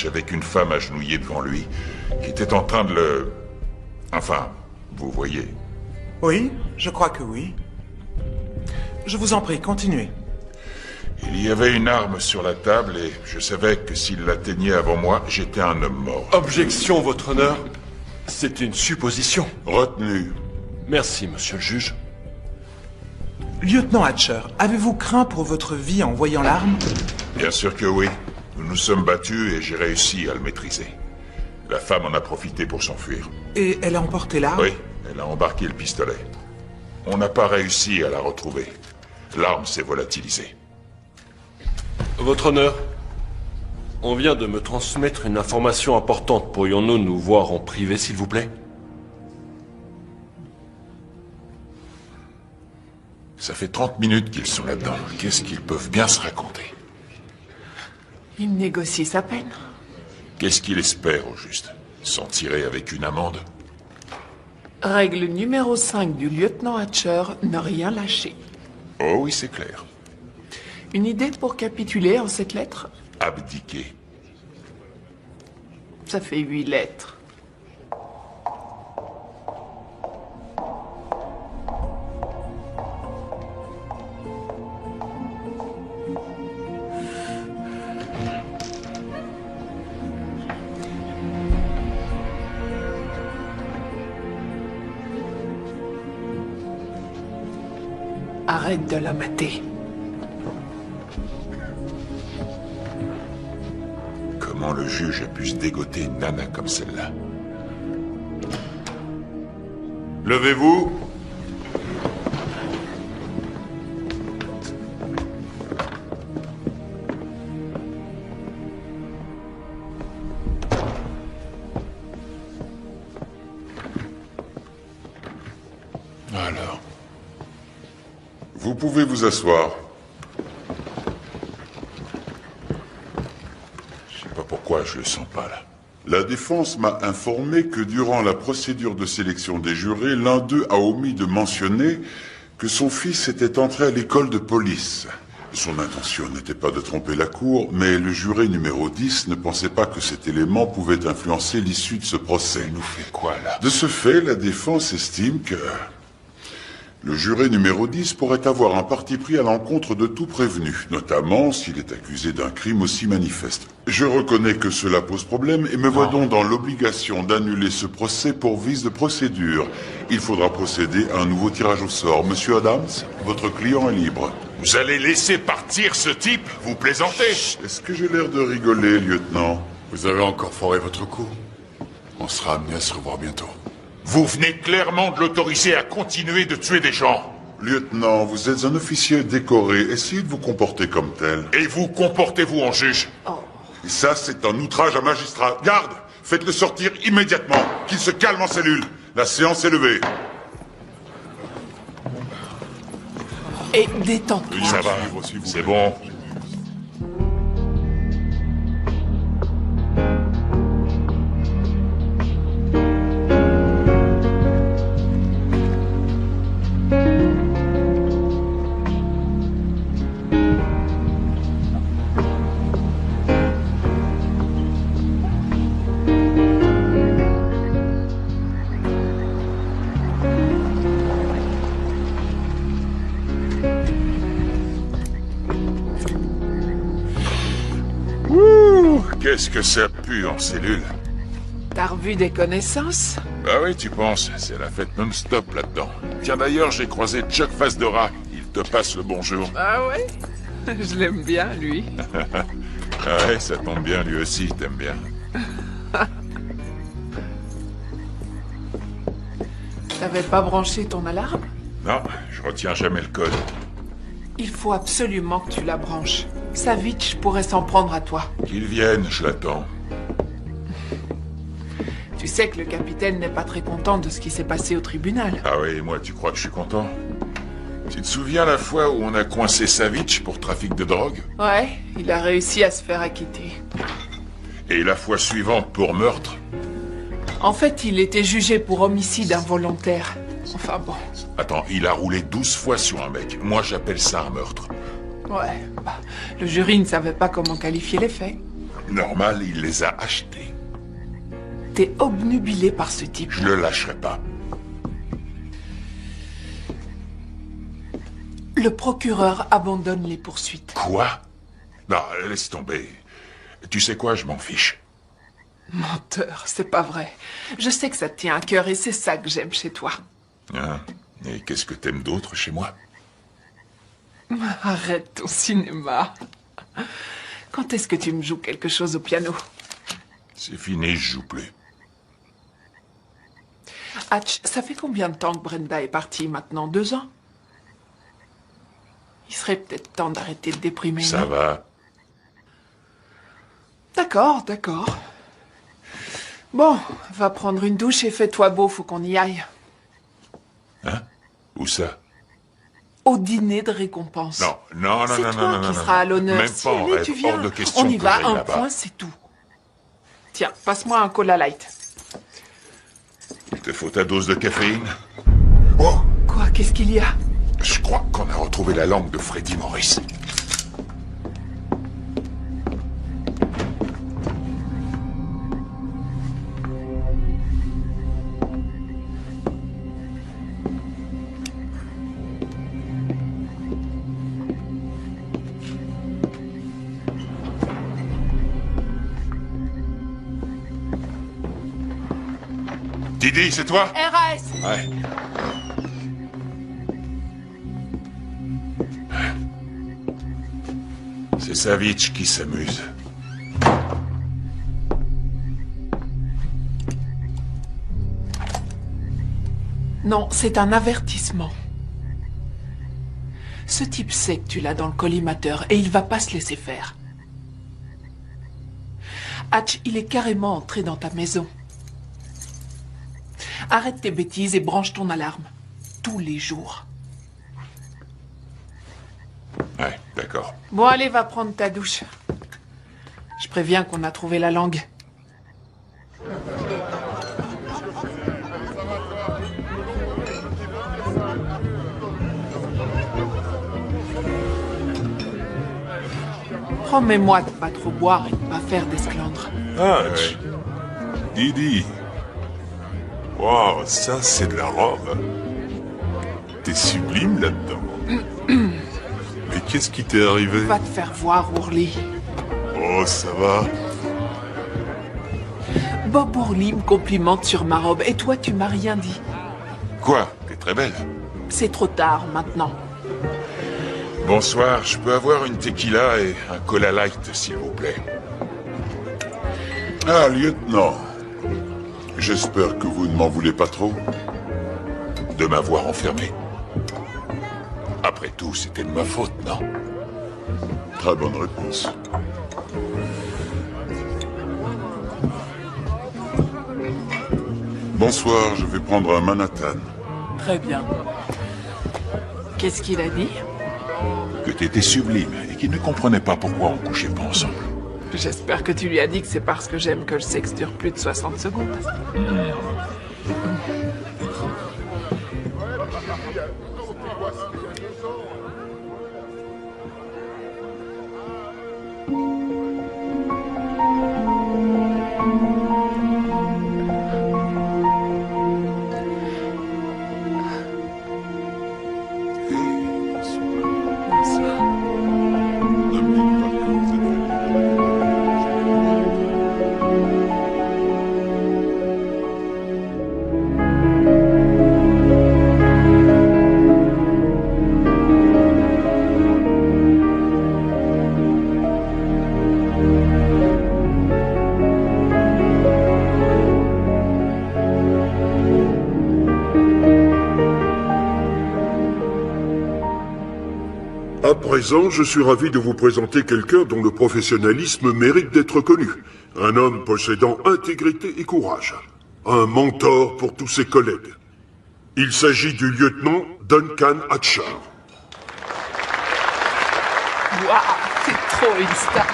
avec une femme agenouillée devant lui, qui était en train de le... Enfin, vous voyez. Oui, je crois que oui. Je vous en prie, continuez. Il y avait une arme sur la table et je savais que s'il l'atteignait avant moi, j'étais un homme mort. Objection, votre honneur. C'est une supposition. Retenu. Merci, monsieur le juge. Lieutenant Hatcher, avez-vous craint pour votre vie en voyant l'arme? Bien sûr que oui. Nous nous sommes battus et j'ai réussi à le maîtriser. La femme en a profité pour s'enfuir. Et elle a emporté l'arme? Oui, elle a embarqué le pistolet. On n'a pas réussi à la retrouver. L'arme s'est volatilisée. Votre honneur, on vient de me transmettre une information importante. Pourrions-nous nous voir en privé, s'il vous plaît? Ça fait 30 minutes qu'ils sont là-dedans. Qu'est-ce qu'ils peuvent bien se raconter? Il négocie sa peine. Qu'est-ce qu'il espère, au juste? S'en tirer avec une amende? Règle numéro 5 du lieutenant Hatcher, ne rien lâcher. Oh oui, c'est clair. Une idée pour capituler en cette lettre? Abdiquer. Ça fait 8 lettres. Arrête de la mater. Comment le juge a pu se dégoter une nana comme celle-là? Levez-vous! Alors... Vous pouvez vous asseoir. Je sais pas pourquoi je le sens pas là. La défense m'a informé que durant la procédure de sélection des jurés, l'un d'eux a omis de mentionner que son fils était entré à l'école de police. Son intention n'était pas de tromper la cour, mais le juré numéro 10 ne pensait pas que cet élément pouvait influencer l'issue de ce procès. Il nous fait quoi là? De ce fait, la défense estime que... le juré numéro 10 pourrait avoir un parti pris à l'encontre de tout prévenu, notamment s'il est accusé d'un crime aussi manifeste. Je reconnais que cela pose problème et me vois donc dans l'obligation d'annuler ce procès pour vice de procédure. Il faudra procéder à un nouveau tirage au sort. Monsieur Adams, votre client est libre. Vous allez laisser partir ce type? Vous plaisantez? Est-ce que j'ai l'air de rigoler, lieutenant? Vous avez encore foré votre coup. On sera amené à se revoir bientôt. Vous venez clairement de l'autoriser à continuer de tuer des gens. Lieutenant, vous êtes un officier décoré. Essayez de vous comporter comme tel. Et vous comportez-vous en juge? Et ça, c'est un outrage à magistrat. Garde! Faites-le sortir immédiatement. Qu'il se calme en cellule. La séance est levée. Et détends-toi. Ça va, c'est bon. Qu'est-ce que ça pue en cellule? T'as revu des connaissances? Bah oui, tu penses, c'est la fête non-stop là-dedans. Tiens d'ailleurs, j'ai croisé Chuck Face de Rat. Il te passe le bonjour. Ah ouais? Je l'aime bien, lui. Ah ouais, ça tombe bien, lui aussi, t'aimes bien. T'avais pas branché ton alarme? Non, je retiens jamais le code. Il faut absolument que tu la branches. Savitch pourrait s'en prendre à toi. Qu'il vienne, je l'attends. Tu sais que le capitaine n'est pas très content de ce qui s'est passé au tribunal. Ah oui, moi, tu crois que je suis content? Tu te souviens la fois où on a coincé Savitch pour trafic de drogue? Ouais, il a réussi à se faire acquitter. Et la fois suivante pour meurtre? En fait, il était jugé pour homicide involontaire. Enfin bon. Attends, il a roulé 12 fois sur un mec. Moi, j'appelle ça un meurtre. Ouais, bah, le jury ne savait pas comment qualifier les faits. Normal, il les a achetés. T'es obnubilé par ce type. Je le lâcherai pas. Le procureur abandonne les poursuites. Quoi? Non, laisse tomber. Tu sais quoi, je m'en fiche. Menteur, c'est pas vrai. Je sais que ça te tient à cœur et c'est ça que j'aime chez toi. Hein? Et qu'est-ce que t'aimes d'autre chez moi? Arrête ton cinéma. Quand est-ce que tu me joues quelque chose au piano? C'est fini, je joue plus. Hatch, ça fait combien de temps que Brenda est partie maintenant? 2 ans? Il serait peut-être temps d'arrêter de déprimer. Ça non? va. D'accord, d'accord. Bon, va prendre une douche et fais-toi beau, faut qu'on y aille. Hein? Où ça? Au dîner de récompense. Non, non, non, C'est non, toi non, non, qui non, seras à l'honneur. Même Si pas en elle est, rêve, tu viens. hors de question On y que va, j'aille un là-bas. point, c'est tout. Tiens, passe-moi un cola light. Il te faut ta dose de caféine? Oh! Quoi, qu'est-ce qu'il y a? Je crois qu'on a retrouvé la langue de Freddy Morris. Didi, c'est toi? RAS! Ouais. C'est Savitch qui s'amuse. Non, c'est un avertissement. Ce type sait que tu l'as dans le collimateur et il va pas se laisser faire. Hatch, il est carrément entré dans ta maison. Arrête tes bêtises et branche ton alarme. Tous les jours. Ouais, d'accord. Bon, allez, va prendre ta douche. Je préviens qu'on a trouvé la langue. Promets-moi de pas trop boire et de pas faire d'esclandre. Hatch. Didi. Wow, ça c'est de la robe. T'es sublime là-dedans. Mais qu'est-ce qui t'est arrivé? Va te faire voir, Ourly. Oh, ça va. Bob Ourly me complimente sur ma robe et toi, tu m'as rien dit. Quoi? T'es très belle. C'est trop tard maintenant. Bonsoir, je peux avoir une tequila et un cola light, s'il vous plaît. Ah, lieutenant. J'espère que vous ne m'en voulez pas trop de m'avoir enfermé. Après tout, c'était de ma faute, non? Très bonne réponse. Bonsoir, je vais prendre un Manhattan. Très bien. Qu'est-ce qu'il a dit? Que t'étais sublime et qu'il ne comprenait pas pourquoi on couchait pas ensemble. J'espère que tu lui as dit que c'est parce que j'aime que le sexe dure plus de 60 secondes. À présent, je suis ravi de vous présenter quelqu'un dont le professionnalisme mérite d'être connu. Un homme possédant intégrité et courage. Un mentor pour tous ses collègues. Il s'agit du lieutenant Duncan Hatcher. Waouh, c'est trop une star.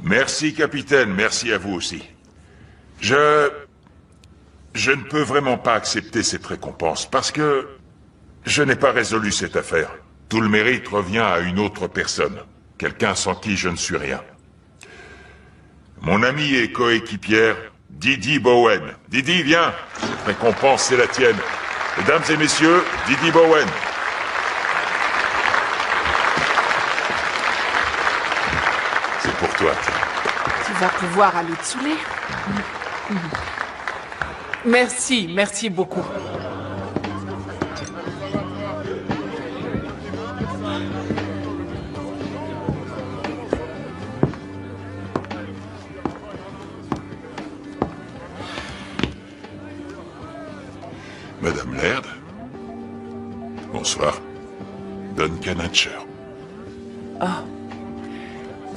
Merci, capitaine. Merci à vous aussi. Je ne peux vraiment pas accepter cette récompense parce que je n'ai pas résolu cette affaire. Tout le mérite revient à une autre personne. Quelqu'un sans qui je ne suis rien. Mon ami et coéquipière, Didi Bowen. Didi, viens. Cette récompense, c'est la tienne. Mesdames et messieurs, Didi Bowen. C'est pour toi. Tu vas pouvoir aller te saouler. Merci beaucoup. Madame Laird. Bonsoir. Duncan Hatcher.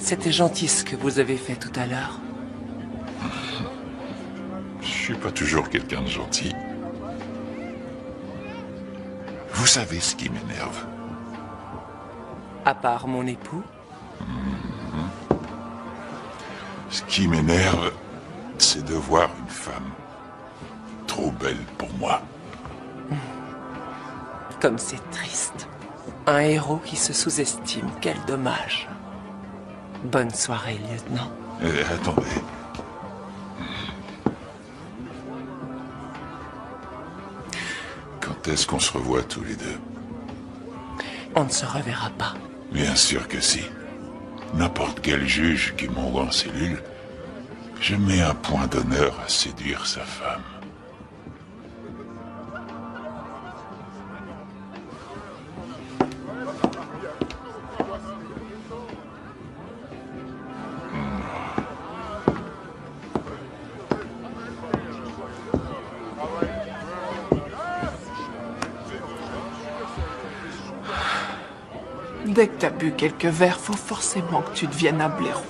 C'était gentil ce que vous avez fait tout à l'heure. Je suis pas toujours quelqu'un de gentil. Vous savez ce qui m'énerve? À part mon époux, Ce qui m'énerve, c'est de voir une femme trop belle pour moi. comme c'est triste. Un héros qui se sous-estime, quel dommage. Bonne soirée, lieutenant. Attendez. Quand est-ce qu'on se revoit tous les deux? On ne se reverra pas. Bien sûr que si. N'importe quel juge qui m'envoie en cellule, je mets un point d'honneur à séduire sa femme. Dès que t'as bu quelques verres, faut forcément que tu deviennes un blaireau.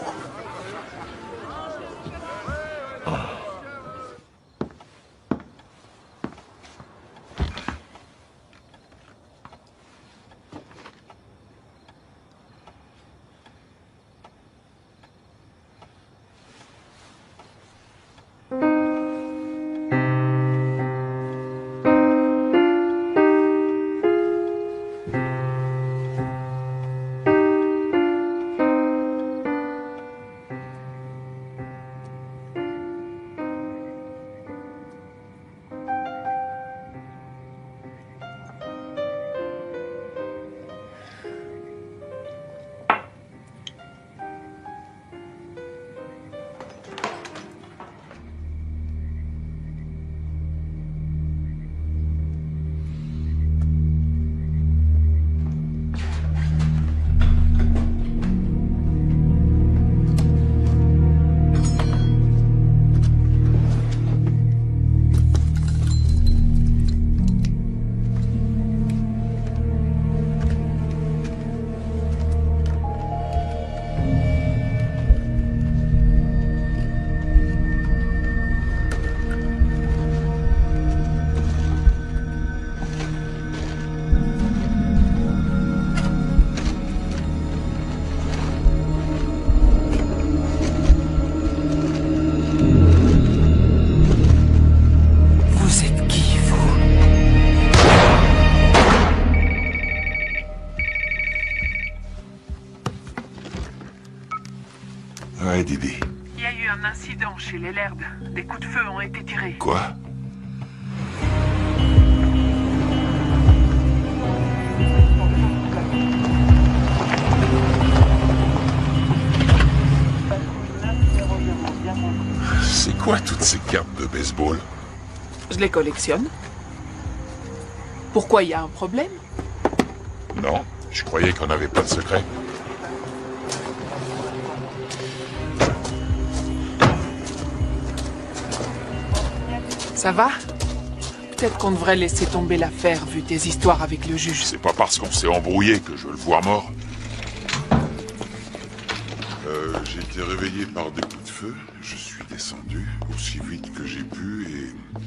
Ouais, Didi. Il y a eu un incident chez les Laird. Des coups de feu ont été tirés. Quoi? C'est quoi toutes ces cartes de baseball? Je les collectionne. Pourquoi il y a un problème? Non, je croyais qu'on n'avait pas de secret. Ça va? Peut-être qu'on devrait laisser tomber l'affaire, vu tes histoires avec le juge. C'est pas parce qu'on s'est embrouillé que je le vois mort. J'ai été réveillé par des coups de feu. Je suis descendu aussi vite que j'ai pu et...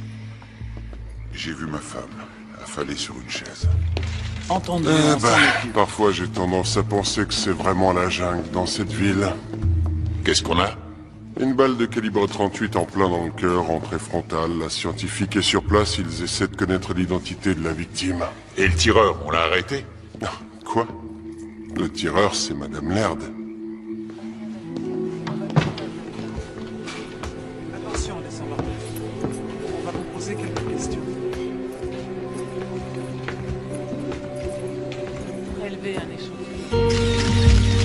j'ai vu ma femme affalée sur une chaise. Entendu. Parfois j'ai tendance à penser que c'est vraiment la jungle dans cette ville. Qu'est-ce qu'on a? Une balle de calibre 38 en plein dans le cœur, entrée frontale. La scientifique est sur place, ils essaient de connaître l'identité de la victime. Et le tireur, on l'a arrêté? Quoi? Le tireur, c'est Madame Laird. Attention, descendant. On va vous poser quelques questions. Prélever un échantillon.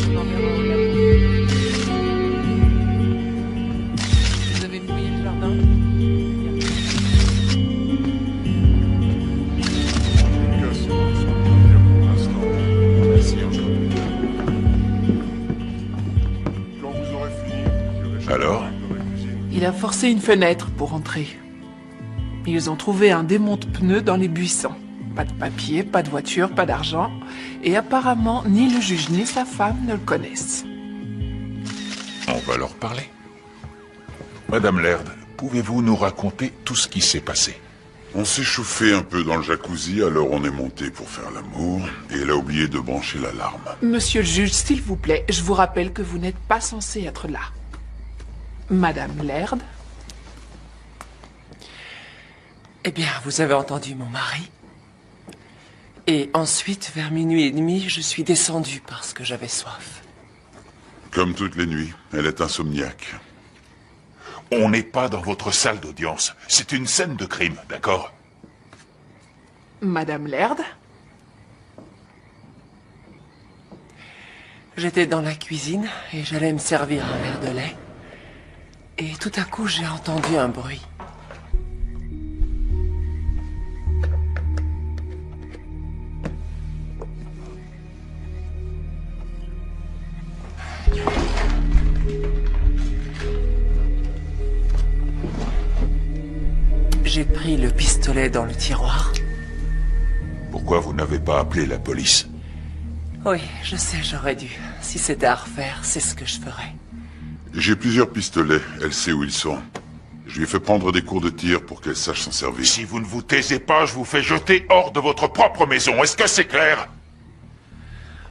On enverra au labo. Vous avez fouillé le jardin? Merci encore. Quand vous aurez fini, j'irai Alors? dans la cuisine. Il a forcé une fenêtre pour entrer. Ils ont trouvé un démonte-pneus dans les buissons. Pas de papier, pas de voiture, pas d'argent. Et apparemment, ni le juge ni sa femme ne le connaissent. On va leur parler. Madame Laird, pouvez-vous nous raconter tout ce qui s'est passé? On s'est chauffé un peu dans le jacuzzi, alors on est monté pour faire l'amour, et elle a oublié de brancher l'alarme. Monsieur le juge, s'il vous plaît, je vous rappelle que vous n'êtes pas censé être là. Madame Laird? Eh bien, vous avez entendu mon mari. Et ensuite, vers 00h30, je suis descendue parce que j'avais soif. Comme toutes les nuits, elle est insomniaque. On n'est pas dans votre salle d'audience. C'est une scène de crime, d'accord? Madame Laird? J'étais dans la cuisine et j'allais me servir un verre de lait. Et tout à coup, j'ai entendu un bruit. J'ai pris le pistolet dans le tiroir. Pourquoi vous n'avez pas appelé la police? Oui, je sais, j'aurais dû. Si c'était à refaire, c'est ce que je ferais. J'ai plusieurs pistolets, elle sait où ils sont. Je lui ai fait prendre des cours de tir pour qu'elle sache s'en servir. Si vous ne vous taisez pas, je vous fais jeter hors de votre propre maison. Est-ce que c'est clair?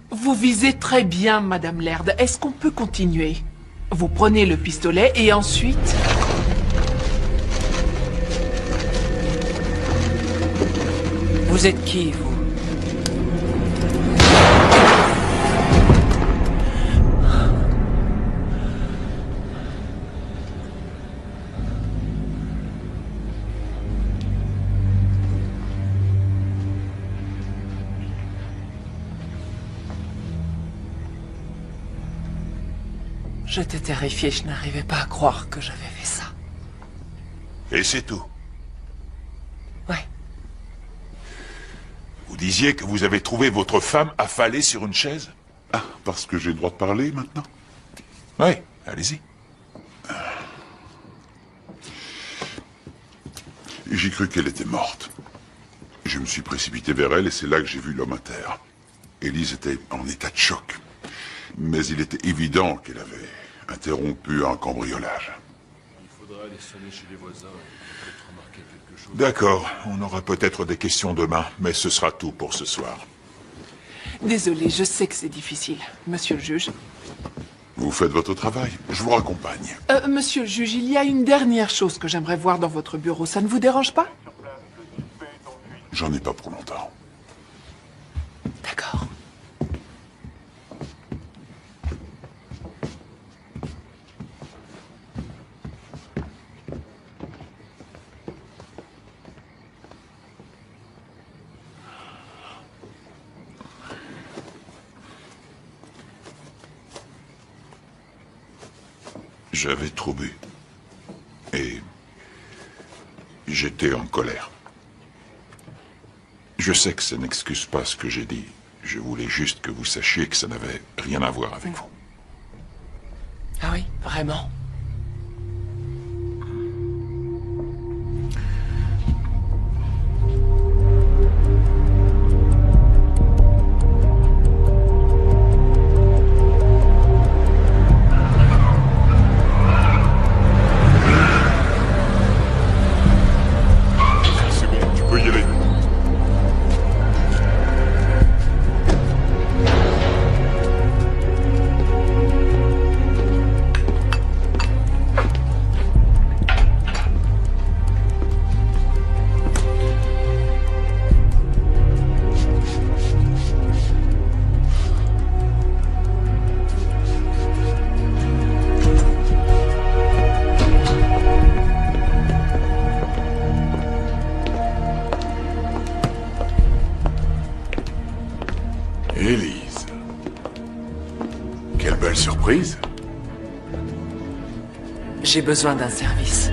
Vous visez très bien, Madame Laird. Est-ce qu'on peut continuer? Vous prenez le pistolet et ensuite... Vous êtes qui, vous? J'étais terrifiée, je n'arrivais pas à croire que j'avais fait ça. Et c'est tout. Ouais. Vous disiez que vous avez trouvé votre femme affalée sur une chaise? Ah, parce que j'ai le droit de parler maintenant? Oui, allez-y. J'ai cru qu'elle était morte. Je me suis précipité vers elle et c'est là que j'ai vu l'homme à terre. Élise était en état de choc. Mais il était évident qu'elle avait interrompu un cambriolage. Il faudra aller sonner chez les voisins et peut-être remarquer quelque chose. D'accord, on aura peut-être des questions demain, mais ce sera tout pour ce soir. Désolée, je sais que c'est difficile. Monsieur le juge. Vous faites votre travail, je vous raccompagne. Monsieur le juge, il y a une dernière chose que j'aimerais voir dans votre bureau. Ça ne vous dérange pas? J'en ai pas pour longtemps. D'accord. J'avais trop bu. Et j'étais en colère. Je sais que ça n'excuse pas ce que j'ai dit. Je voulais juste que vous sachiez que ça n'avait rien à voir avec vous. Ah oui, vraiment? C'est bon, tu peux y aller. surprise. J'ai besoin d'un service.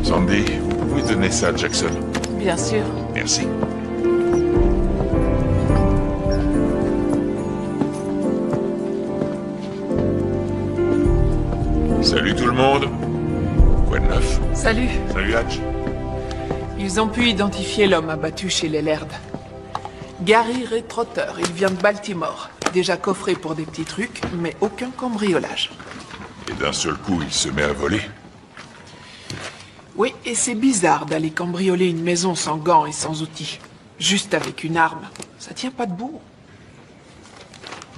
Sandy, vous pouvez donner ça à Jackson. Bien sûr. Merci. Salut tout le monde. Quoi de neuf? Salut. Salut Hatch. Ils ont pu identifier l'homme abattu chez les Laird. Gary Ray Trotter, il vient de Baltimore. Déjà coffré pour des petits trucs, mais aucun cambriolage. Et d'un seul coup, il se met à voler. Oui, et c'est bizarre d'aller cambrioler une maison sans gants et sans outils. Juste avec une arme. Ça tient pas debout.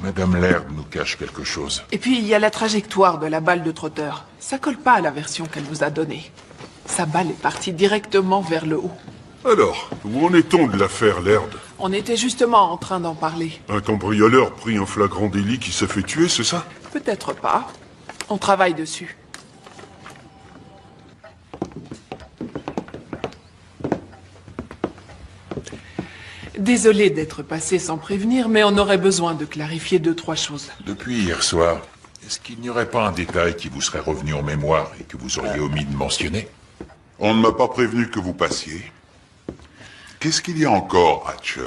Madame Laird nous cache quelque chose. Et puis, il y a la trajectoire de la balle de Trotter. Ça colle pas à la version qu'elle nous a donnée. Sa balle est partie directement vers le haut. Alors, où en est-on de l'affaire Laird? On était justement en train d'en parler. Un cambrioleur pris en flagrant délit qui se fait tuer, c'est ça? Peut-être pas. On travaille dessus. Désolé d'être passé sans prévenir, mais on aurait besoin de clarifier 2-3 choses. Depuis hier soir, est-ce qu'il n'y aurait pas un détail qui vous serait revenu en mémoire et que vous auriez omis de mentionner? On ne m'a pas prévenu que vous passiez. Qu'est-ce qu'il y a encore, Hatcher?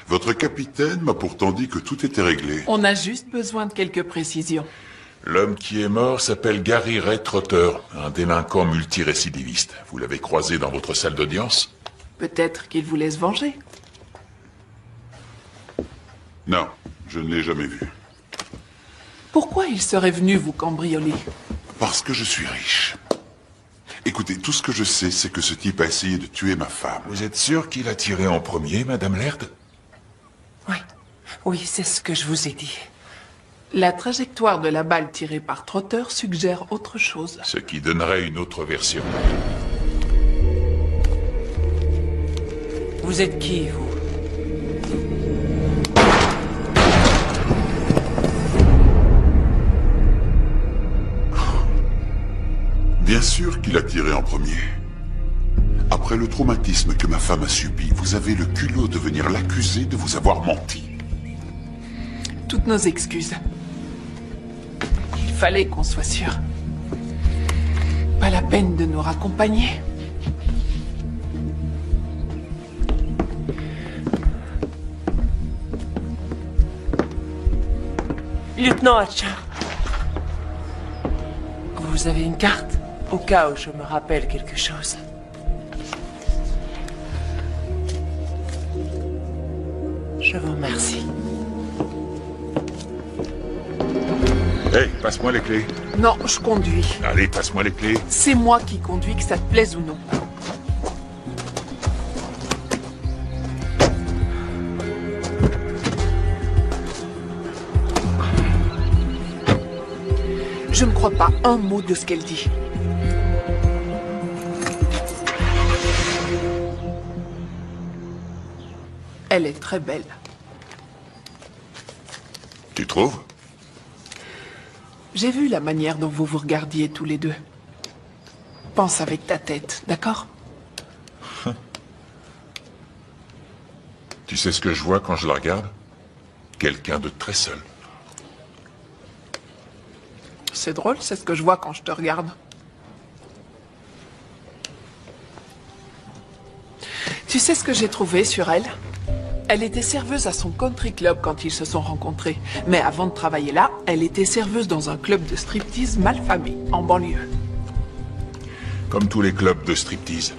Votre capitaine m'a pourtant dit que tout était réglé. On a juste besoin de quelques précisions. L'homme qui est mort s'appelle Gary Ray Trotter, un délinquant multirécidiviste. Vous l'avez croisé dans votre salle d'audience? Peut-être qu'il voulait se venger. Non, je ne l'ai jamais vu. Pourquoi il serait venu vous cambrioler? Parce que je suis riche. Écoutez, tout ce que je sais, c'est que ce type a essayé de tuer ma femme. Vous êtes sûr qu'il a tiré en premier, Madame Laird? Oui. Oui, c'est ce que je vous ai dit. La trajectoire de la balle tirée par Trotter suggère autre chose. Ce qui donnerait une autre version. Vous êtes qui, vous? Bien sûr qu'il a tiré en premier. Après le traumatisme que ma femme a subi, vous avez le culot de venir l'accuser de vous avoir menti. Toutes nos excuses. Il fallait qu'on soit sûr. Pas la peine de nous raccompagner. Lieutenant Hatcher. Vous avez une carte? Au cas où je me rappelle quelque chose. Je vous remercie. Hey, passe-moi les clés. Non, je conduis. Allez, passe-moi les clés. C'est moi qui conduis, que ça te plaise ou non. Je ne crois pas un mot de ce qu'elle dit. Elle est très belle. Tu trouves? J'ai vu la manière dont vous vous regardiez tous les deux. Pense avec ta tête, d'accord? Tu sais ce que je vois quand je la regarde? Quelqu'un de très seul. C'est drôle, c'est ce que je vois quand je te regarde. Tu sais ce que j'ai trouvé sur elle? Elle était serveuse à son country club quand ils se sont rencontrés. Mais avant de travailler là, elle était serveuse dans un club de striptease malfamé, en banlieue. Comme tous les clubs de striptease.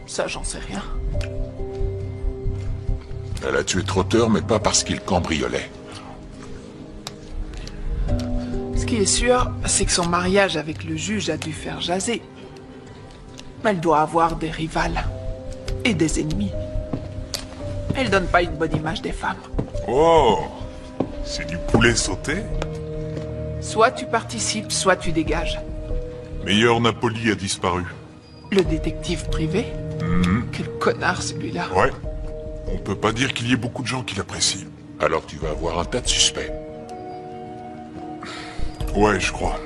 Ça, j'en sais rien. Elle a tué Trotter, mais pas parce qu'il cambriolait. Ce qui est sûr, c'est que son mariage avec le juge a dû faire jaser. Elle doit avoir des rivales. Et des ennemis. Elle donne pas une bonne image des femmes. Oh! C'est du poulet sauté? Soit tu participes, soit tu dégages. Meilleur Napoli a disparu. Le détective privé? Quel connard celui-là. Ouais. On peut pas dire qu'il y ait beaucoup de gens qui l'apprécient. Alors tu vas avoir un tas de suspects. Ouais, je crois.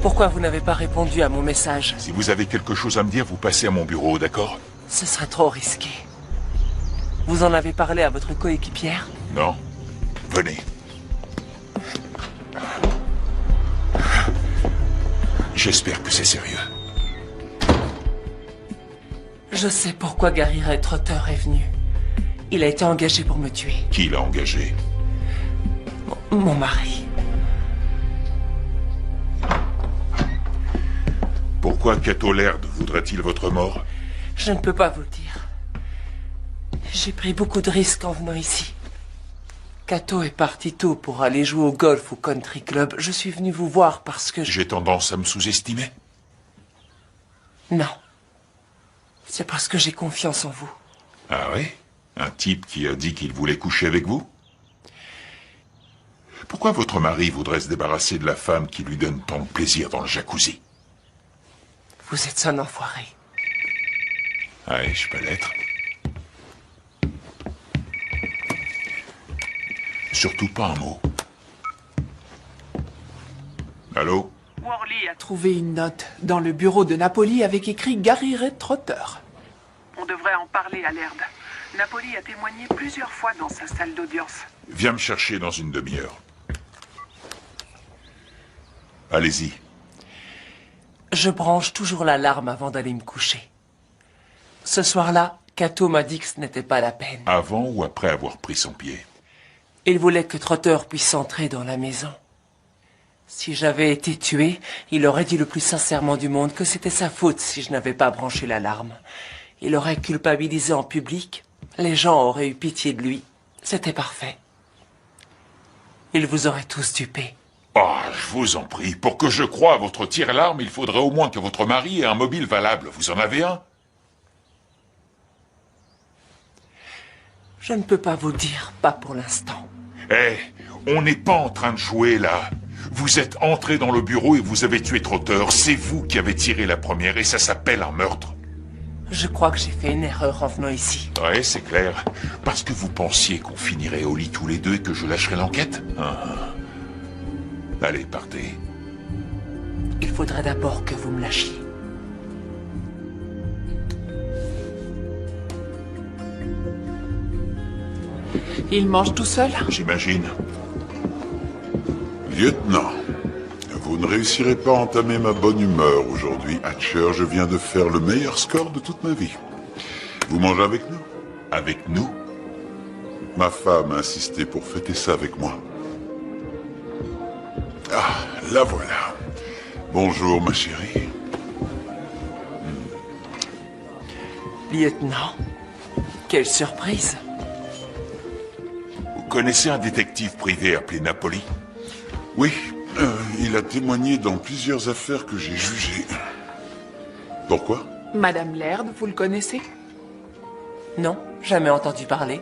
Pourquoi vous n'avez pas répondu à mon message? Si vous avez quelque chose à me dire, vous passez à mon bureau, d'accord? Ce serait trop risqué. Vous en avez parlé à votre coéquipière? Non? Venez. J'espère que c'est sérieux. Je sais pourquoi Gary Ray Trotter est venu. Il a été engagé pour me tuer. Qui l'a engagé? Mon mari. Pourquoi Cato Laird voudrait-il votre mort? Je ne peux pas vous le dire. J'ai pris beaucoup de risques en venant ici. Cato est parti tôt pour aller jouer au golf au country club. Je suis venu vous voir parce que J'ai tendance à me sous-estimer? Non. C'est parce que j'ai confiance en vous. Ah oui? Un type qui a dit qu'il voulait coucher avec vous? Pourquoi votre mari voudrait se débarrasser de la femme qui lui donne tant de plaisir dans le jacuzzi? Vous êtes un enfoiré. Ouais, je peux l'être. Surtout pas un mot. Allô? Worley a trouvé une note dans le bureau de Napoli avec écrit Gary Ray Trotter. On devrait en parler à Laird. Napoli a témoigné plusieurs fois dans sa salle d'audience. Viens me chercher dans une demi-heure. Allez-y. Je branche toujours l'alarme avant d'aller me coucher. Ce soir-là, Cato m'a dit que ce n'était pas la peine. Avant ou après avoir pris son pied? Il voulait que Trotter puisse entrer dans la maison. Si j'avais été tué, il aurait dit le plus sincèrement du monde que c'était sa faute si je n'avais pas branché l'alarme. Il aurait culpabilisé en public. Les gens auraient eu pitié de lui. C'était parfait. Il vous aurait tous dupé. Oh, je vous en prie, pour que je croie à votre tire-alarme, il faudrait au moins que votre mari ait un mobile valable. Vous en avez un? Je ne peux pas vous le dire, pas pour l'instant. Eh, on n'est pas en train de jouer, là. Vous êtes entré dans le bureau et vous avez tué Trotter. C'est vous qui avez tiré la première et ça s'appelle un meurtre. Je crois que j'ai fait une erreur en venant ici. Ouais, c'est clair. Parce que vous pensiez qu'on finirait au lit tous les deux et que je lâcherais l'enquête? Allez, partez. Il faudrait d'abord que vous me lâchiez. Il mange tout seul? J'imagine. Lieutenant, vous ne réussirez pas à entamer ma bonne humeur aujourd'hui. Hatcher, je viens de faire le meilleur score de toute ma vie. Vous mangez avec nous? Avec nous? Ma femme a insisté pour fêter ça avec moi. Ah, la voilà. Bonjour, ma chérie. Lieutenant, quelle surprise. Vous connaissez un détective privé appelé Napoli? Oui, il a témoigné dans plusieurs affaires que j'ai jugées. Pourquoi? Madame Laird, vous le connaissez? Non, jamais entendu parler.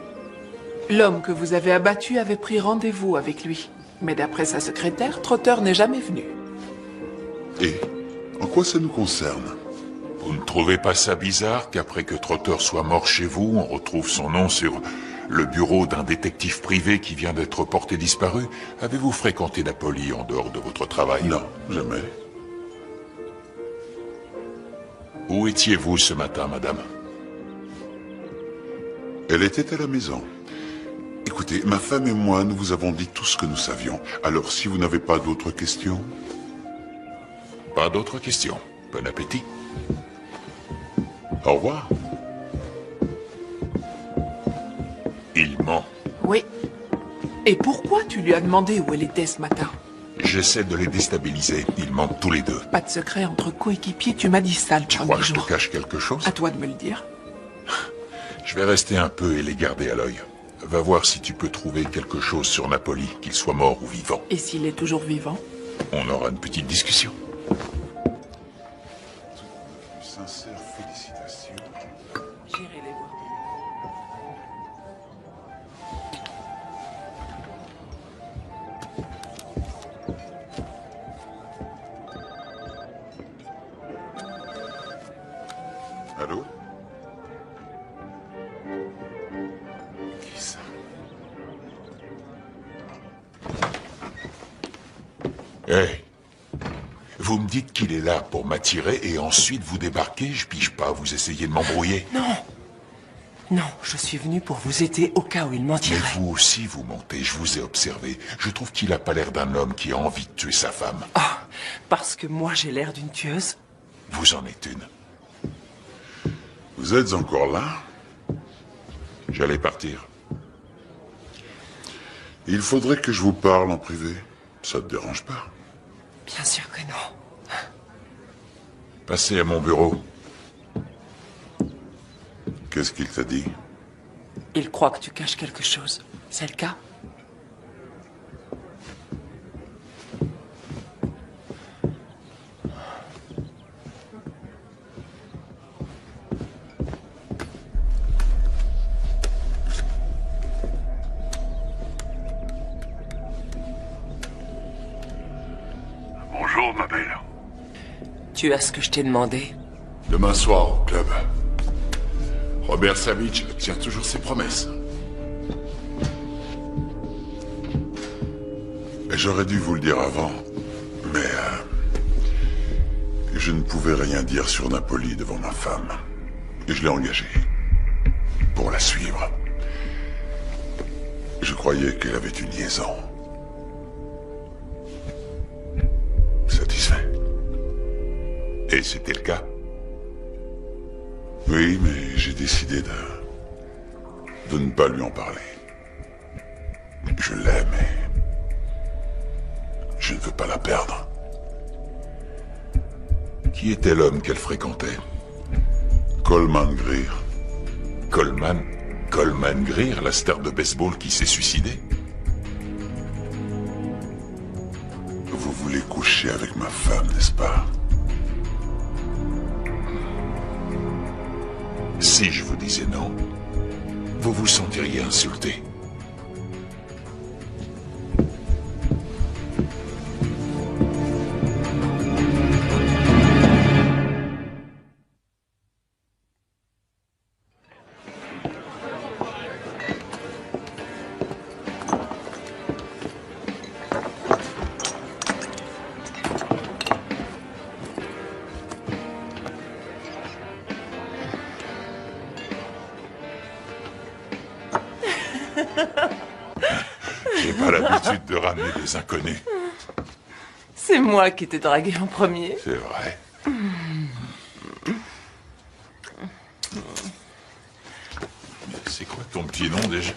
L'homme que vous avez abattu avait pris rendez-vous avec lui. Mais d'après sa secrétaire, Trotter n'est jamais venu. Et en quoi ça nous concerne? Vous ne trouvez pas ça bizarre qu'après que Trotter soit mort chez vous, on retrouve son nom sur le bureau d'un détective privé qui vient d'être porté disparu? Avez-vous fréquenté Napoli en dehors de votre travail? Non, jamais. Où étiez-vous ce matin, madame? Elle était à la maison. Écoutez, ma femme et moi, nous vous avons dit tout ce que nous savions. Alors, si vous n'avez pas d'autres questions... Pas d'autres questions. Bon appétit. Au revoir. Il ment. Oui. Et pourquoi tu lui as demandé où elle était ce matin? J'essaie de les déstabiliser. Ils mentent tous les deux. Pas de secret entre coéquipiers, tu m'as dit ça le Tu premier crois que je te jour. cache quelque chose? À toi de me le dire. Je vais rester un peu et les garder à l'œil. Va voir si tu peux trouver quelque chose sur Napoli, qu'il soit mort ou vivant. Et s'il est toujours vivant? On aura une petite discussion. Sincères félicitations. J'irai les voir. Allô? Qui ça? Hé, Vous me dites qu'il est là pour m'attirer et ensuite vous débarquez, je pige pas, vous essayez de m'embrouiller. Non. Non, je suis venu pour vous aider au cas où il Mais mentirait. vous aussi vous mentez, je vous ai observé. Je trouve qu'il a pas l'air d'un homme qui a envie de tuer sa femme. Ah, parce que moi j'ai l'air d'une tueuse? Vous en êtes une. Vous êtes encore là? J'allais partir. Il faudrait que je vous parle en privé. Ça te dérange pas? Bien sûr que non. Passez à mon bureau. Qu'est-ce qu'il t'a dit? Il croit que tu caches quelque chose. C'est le cas? Bonjour, ma belle. Tu as ce que je t'ai demandé? Demain soir, au club. Robert Savage tient toujours ses promesses. J'aurais dû vous le dire avant, mais je ne pouvais rien dire sur Napoli devant ma femme. Et je l'ai engagée pour la suivre. Je croyais qu'elle avait une liaison. Satisfait? Et c'était le cas? Oui, mais j'ai décidé de ne pas lui en parler. Je l'aime et je ne veux pas la perdre. Qui était l'homme qu'elle fréquentait? Coleman Greer. Coleman? Coleman Greer, la star de baseball qui s'est suicidée? Vous voulez coucher avec ma femme, n'est-ce pas? Si je vous disais non, vous vous sentiriez insulté. J'ai pas l'habitude de ramener des inconnus. C'est moi qui t'ai dragué en premier. C'est vrai. C'est quoi ton petit nom déjà?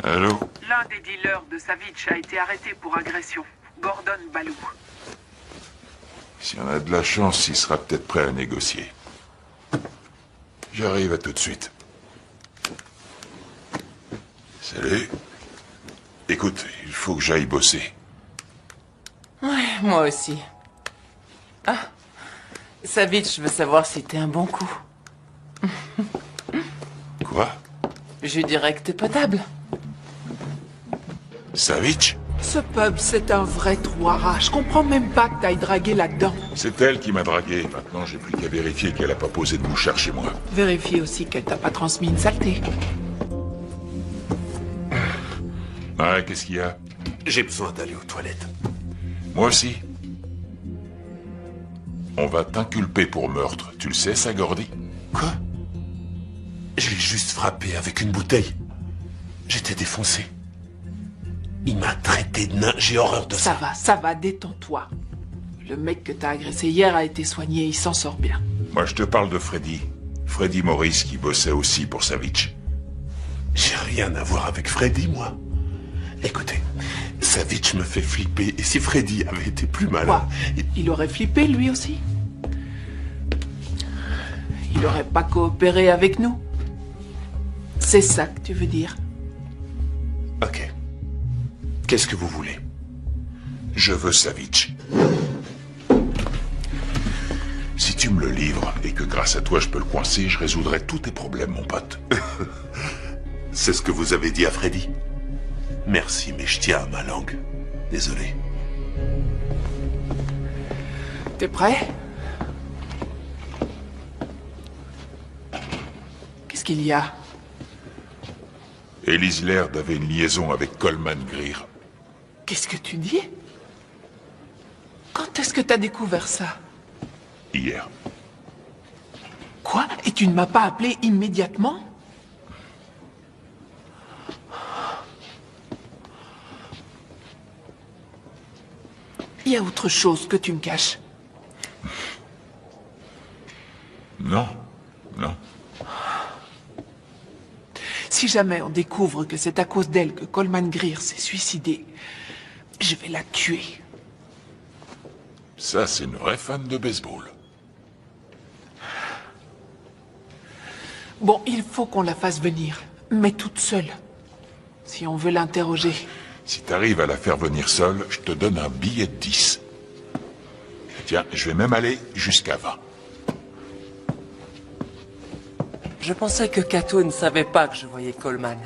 Allô? L'un des dealers de Savitch a été arrêté pour agression. Gordon Balou. Si on a de la chance, il sera peut-être prêt à négocier. J'arrive à tout de suite. Salut. Écoute, il faut que j'aille bosser. Ouais, moi aussi. Ah, Savitch veut savoir si t'es un bon coup. Quoi? Je dirais que t'es potable. Savitch? Ce pub, c'est un vrai trou à rats. Je comprends même pas que t'ailles draguer là-dedans. C'est elle qui m'a dragué. Maintenant, j'ai plus qu'à vérifier qu'elle a pas posé de mouchard chez moi. Vérifie aussi qu'elle t'a pas transmis une saleté. Ouais, qu'est-ce qu'il y a? J'ai besoin d'aller aux toilettes. Moi aussi. On va t'inculper pour meurtre. Tu le sais, ça, Gordy? Quoi? Je l'ai juste frappé avec une bouteille. J'étais défoncé. Il m'a traité de nain. J'ai horreur de ça. Ça va, détends-toi. Le mec que t'as agressé hier a été soigné, il s'en sort bien. Moi, je te parle de Freddy. Freddy Morris qui bossait aussi pour Savitch. J'ai rien à voir avec Freddy, moi. Écoutez, Savitch me fait flipper. Et si Freddy avait été plus malin... Quoi? Il aurait flippé, lui aussi? Il aurait pas coopéré avec nous? C'est ça que tu veux dire? Ok. Qu'est-ce que vous voulez? Je veux Savitch. Si tu me le livres et que grâce à toi je peux le coincer, je résoudrai tous tes problèmes, mon pote. C'est ce que vous avez dit à Freddy? Merci, mais je tiens à ma langue. Désolé. T'es prêt? Qu'est-ce qu'il y a? Elise Laird avait une liaison avec Coleman Greer. Qu'est-ce que tu dis? Quand est-ce que t'as découvert ça? Hier. Quoi? Et tu ne m'as pas appelé immédiatement? Il y a autre chose que tu me caches. Non, non. Si jamais on découvre que c'est à cause d'elle que Coleman Greer s'est suicidé, je vais la tuer. Ça, c'est une vraie fan de baseball. Bon, il faut qu'on la fasse venir, mais toute seule. Si on veut l'interroger. Si t'arrives à la faire venir seule, je te donne un billet de 10. Tiens, je vais même aller jusqu'à 20. Je pensais que Cato ne savait pas que je voyais Coleman.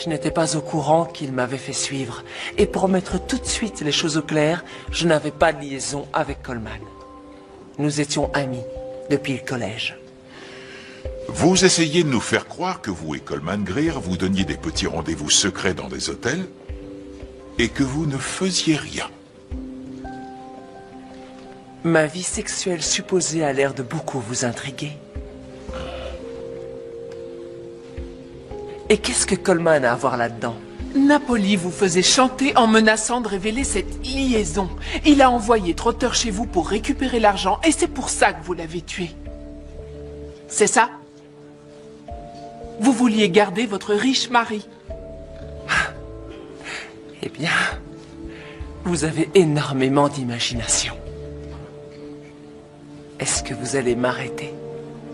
Je n'étais pas au courant qu'il m'avait fait suivre. Et pour mettre tout de suite les choses au clair, je n'avais pas de liaison avec Coleman. Nous étions amis depuis le collège. Vous essayez de nous faire croire que vous et Coleman Greer vous donniez des petits rendez-vous secrets dans des hôtels et que vous ne faisiez rien. Ma vie sexuelle supposée a l'air de beaucoup vous intriguer. Et qu'est-ce que Coleman a à voir là-dedans? Napoli vous faisait chanter en menaçant de révéler cette liaison. Il a envoyé Trotter chez vous pour récupérer l'argent et c'est pour ça que vous l'avez tué. C'est ça? Vous vouliez garder votre riche mari. Eh bien, vous avez énormément d'imagination. Est-ce que vous allez m'arrêter?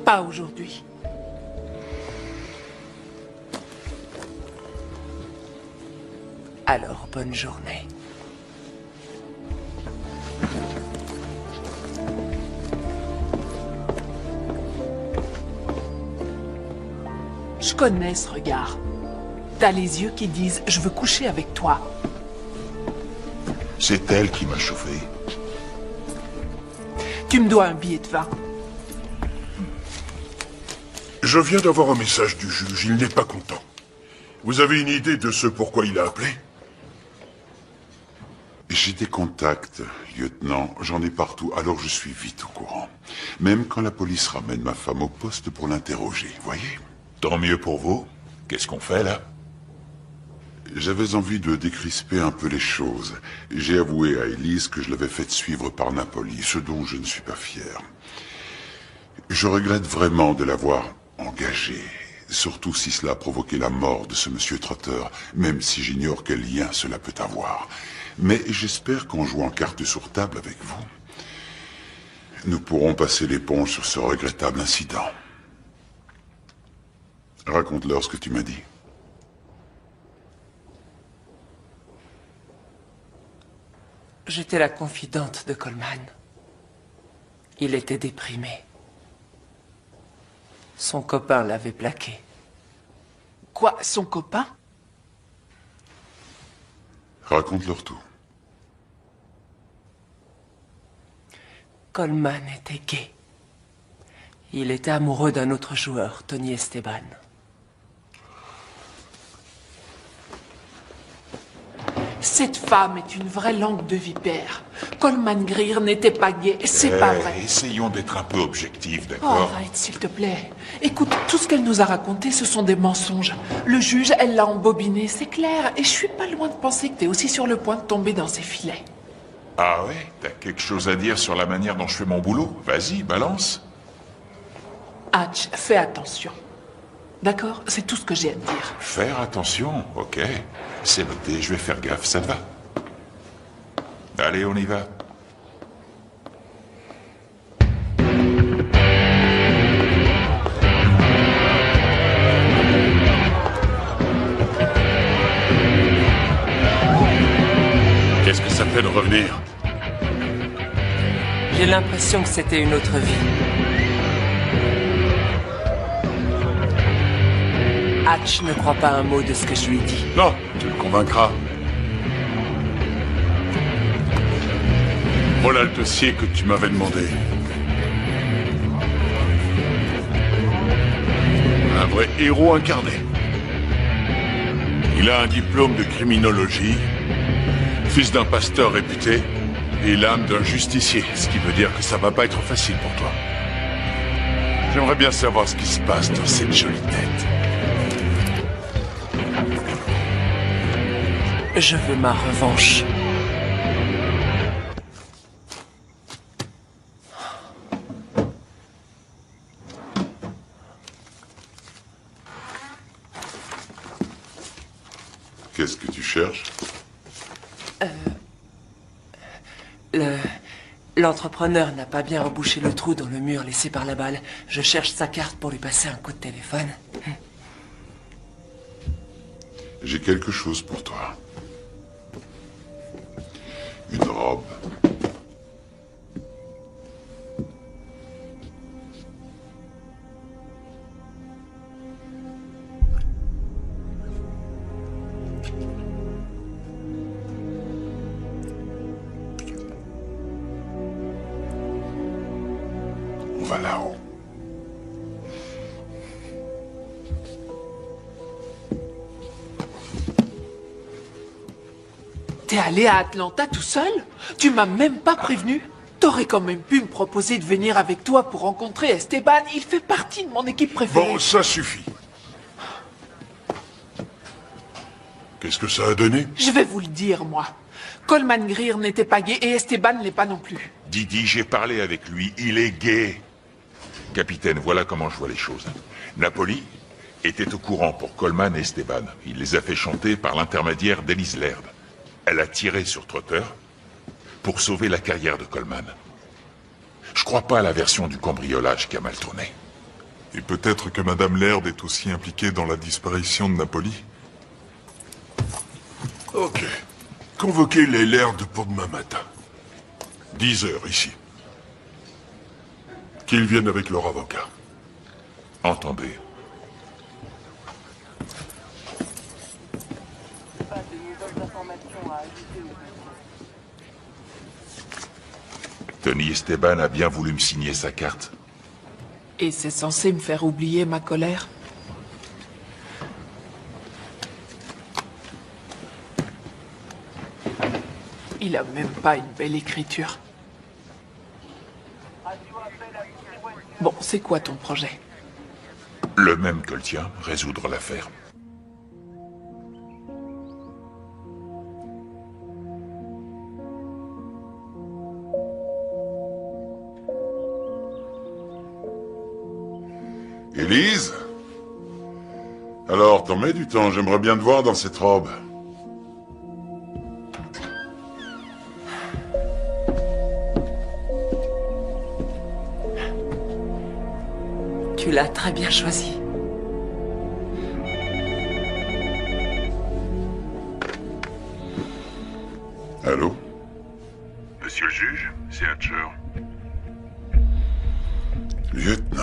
Pas aujourd'hui. Alors, bonne journée. Je connais ce regard. T'as les yeux qui disent « je veux coucher avec toi ». C'est elle qui m'a chauffé. Tu me dois un billet de vin. Je viens d'avoir un message du juge, il n'est pas content. Vous avez une idée de ce pourquoi il a appelé? J'ai des contacts, lieutenant. J'en ai partout, alors je suis vite au courant. Même quand la police ramène ma femme au poste pour l'interroger, voyez? Tant mieux pour vous. Qu'est-ce qu'on fait, là? J'avais envie de décrisper un peu les choses. J'ai avoué à Elise que je l'avais faite suivre par Napoli, ce dont je ne suis pas fier. Je regrette vraiment de l'avoir engagée, surtout si cela a provoqué la mort de ce monsieur Trotter, même si j'ignore quel lien cela peut avoir. Mais j'espère qu'en jouant carte sur table avec vous, nous pourrons passer l'éponge sur ce regrettable incident. Raconte-leur ce que tu m'as dit. J'étais la confidente de Coleman. Il était déprimé. Son copain l'avait plaqué. Quoi, son copain? Raconte-leur tout. Coleman était gay. Il était amoureux d'un autre joueur, Tony Esteban. Cette femme est une vraie langue de vipère. Coleman Greer n'était pas gay, c'est pas vrai. Essayons d'être un peu objectifs, Oh, d'accord? arrête, s'il te plaît. Écoute, tout ce qu'elle nous a raconté, ce sont des mensonges. Le juge, elle l'a embobiné, c'est clair. Et je suis pas loin de penser que t'es aussi sur le point de tomber dans ses filets. Ah ouais? T'as quelque chose à dire sur la manière dont je fais mon boulot? Vas-y, balance. Hatch, fais attention. D'accord? C'est tout ce que j'ai à te dire. Faire attention, ok. C'est noté, je vais faire gaffe, ça te va? Allez, on y va. Qu'est-ce que ça fait de revenir? J'ai l'impression que c'était une autre vie. Hatch ne croit pas un mot de ce que je lui dis. Non, tu le convaincras. Voilà le dossier que tu m'avais demandé. Un vrai héros incarné. Il a un diplôme de criminologie, fils d'un pasteur réputé, et l'âme d'un justicier, ce qui veut dire que ça va pas être facile pour toi. J'aimerais bien savoir ce qui se passe dans cette jolie tête. Je veux ma revanche. Qu'est-ce que tu cherches? L'entrepreneur n'a pas bien rebouché le trou dans le mur laissé par la balle. Je cherche sa carte pour lui passer un coup de téléphone. J'ai quelque chose pour toi. Une robe. On va là-haut. T'es allé à Atlanta tout seul? Tu m'as même pas prévenu? T'aurais quand même pu me proposer de venir avec toi pour rencontrer Esteban. Il fait partie de mon équipe préférée. Bon, ça suffit. Qu'est-ce que ça a donné? Je vais vous le dire, moi. Coleman Greer n'était pas gay et Esteban ne l'est pas non plus. Didi, j'ai parlé avec lui, il est gay. Capitaine, voilà comment je vois les choses. Napoli était au courant pour Coleman et Esteban. Il les a fait chanter par l'intermédiaire d'Elise Laird. Elle a tiré sur Trotter pour sauver la carrière de Coleman. Je crois pas à la version du cambriolage qui a mal tourné. Et peut-être que Madame Laird est aussi impliquée dans la disparition de Napoli. Ok. Convoquez les Laird pour demain matin. 10 heures ici. Qu'ils viennent avec leur avocat. Entendez. Tony Esteban a bien voulu me signer sa carte. Et c'est censé me faire oublier ma colère? Il a même pas une belle écriture. Bon, c'est quoi ton projet? Le même que le tien, résoudre l'affaire. Élise? Alors, t'en mets du temps, j'aimerais bien te voir dans cette robe. Tu l'as très bien choisi. Allô? Monsieur le juge, c'est Hatcher. Lieutenant,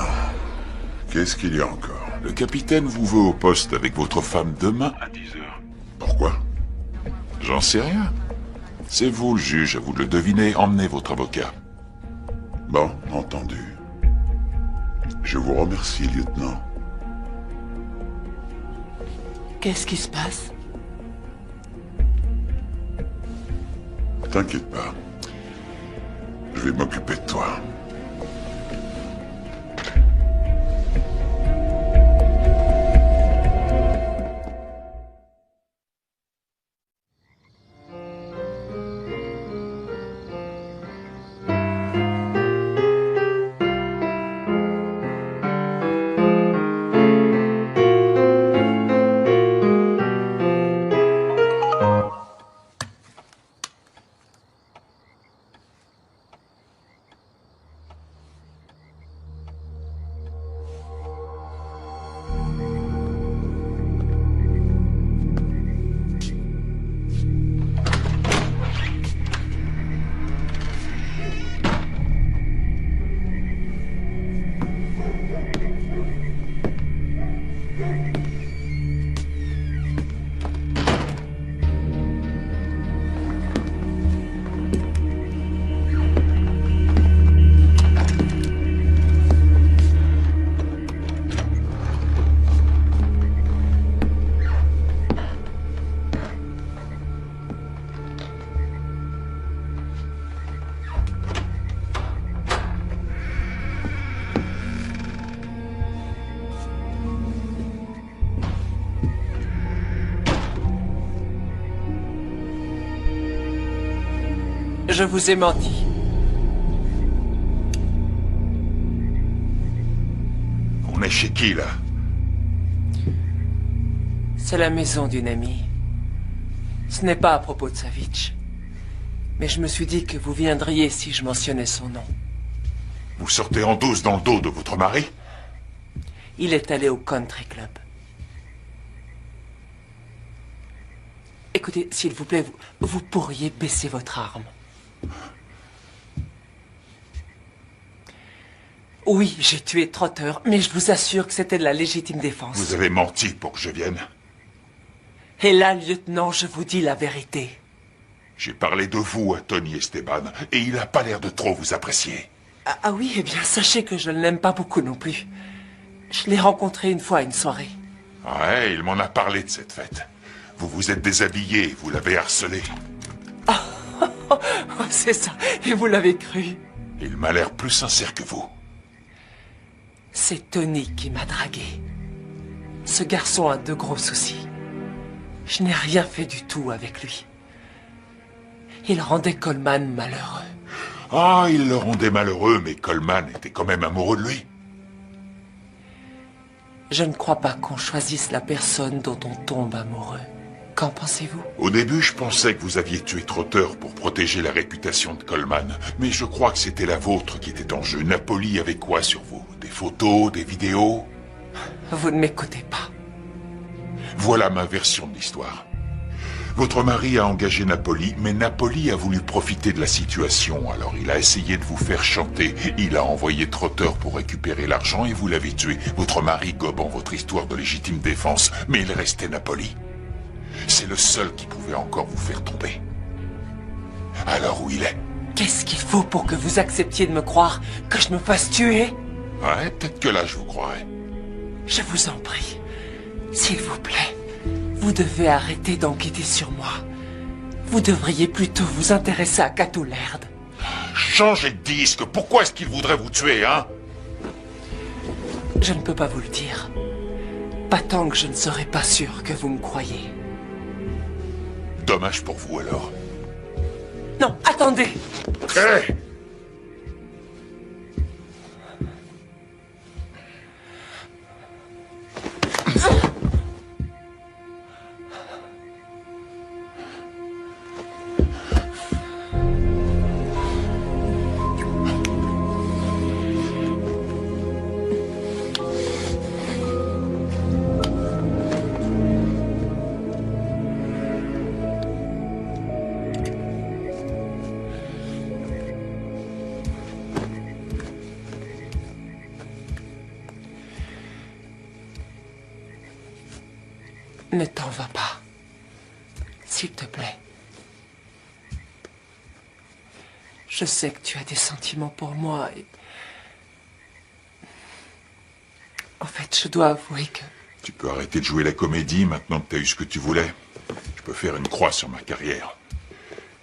qu'est-ce qu'il y a encore? Le capitaine vous veut au poste avec votre femme demain à 10 heures. Pourquoi? J'en sais rien. C'est vous le juge, vous le devinez, emmenez votre avocat. Bon, entendu. Je vous remercie, lieutenant. Qu'est-ce qui se passe? T'inquiète pas. Je vais m'occuper de toi. Je vous ai menti. On est chez qui, là? C'est la maison d'une amie. Ce n'est pas à propos de Savitch. Mais je me suis dit que vous viendriez si je mentionnais son nom. Vous sortez en douce dans le dos de votre mari? Il est allé au country club. Écoutez, s'il vous plaît, vous pourriez baisser votre arme. Oui, j'ai tué Trotter, mais je vous assure que c'était de la légitime défense. Vous avez menti pour que je vienne. Et là, lieutenant, je vous dis la vérité. J'ai parlé de vous à Tony Esteban, et il n'a pas l'air de trop vous apprécier. Ah oui, eh bien, sachez que je ne l'aime pas beaucoup non plus. Je l'ai rencontré une fois à une soirée. Ouais, il m'en a parlé de cette fête. Vous vous êtes déshabillé, vous l'avez harcelé. C'est ça, et vous l'avez cru. Il m'a l'air plus sincère que vous. C'est Tony qui m'a dragué. Ce garçon a de gros soucis. Je n'ai rien fait du tout avec lui. Il rendait Coleman malheureux. Ah, il le rendait malheureux, mais Coleman était quand même amoureux de lui. Je ne crois pas qu'on choisisse la personne dont on tombe amoureux. Qu'en pensez-vous? Au début, je pensais que vous aviez tué Trotter pour protéger la réputation de Coleman. Mais je crois que c'était la vôtre qui était en jeu. Napoli avait quoi sur vous? Des photos, des vidéos? Vous ne m'écoutez pas. Voilà ma version de l'histoire. Votre mari a engagé Napoli, mais Napoli a voulu profiter de la situation. Alors il a essayé de vous faire chanter. Il a envoyé Trotter pour récupérer l'argent et vous l'avez tué. Votre mari gobant votre histoire de légitime défense. Mais il restait Napoli. C'est le seul qui pouvait encore vous faire tomber. Alors où il est? Qu'est-ce qu'il faut pour que vous acceptiez de me croire que je me fasse tuer? Ouais, peut-être que là je vous croirais. Je vous en prie, s'il vous plaît, vous devez arrêter d'enquêter sur moi. Vous devriez plutôt vous intéresser à Cato Laird. Changez de disque, pourquoi est-ce qu'il voudrait vous tuer, hein? Je ne peux pas vous le dire. Pas tant que je ne serai pas sûr que vous me croyez. Dommage pour vous alors. Non, attendez! Hé! Ne t'en va pas. S'il te plaît. Je sais que tu as des sentiments pour moi et... En fait, je dois avouer que... Tu peux arrêter de jouer la comédie maintenant que t'as eu ce que tu voulais. Je peux faire une croix sur ma carrière.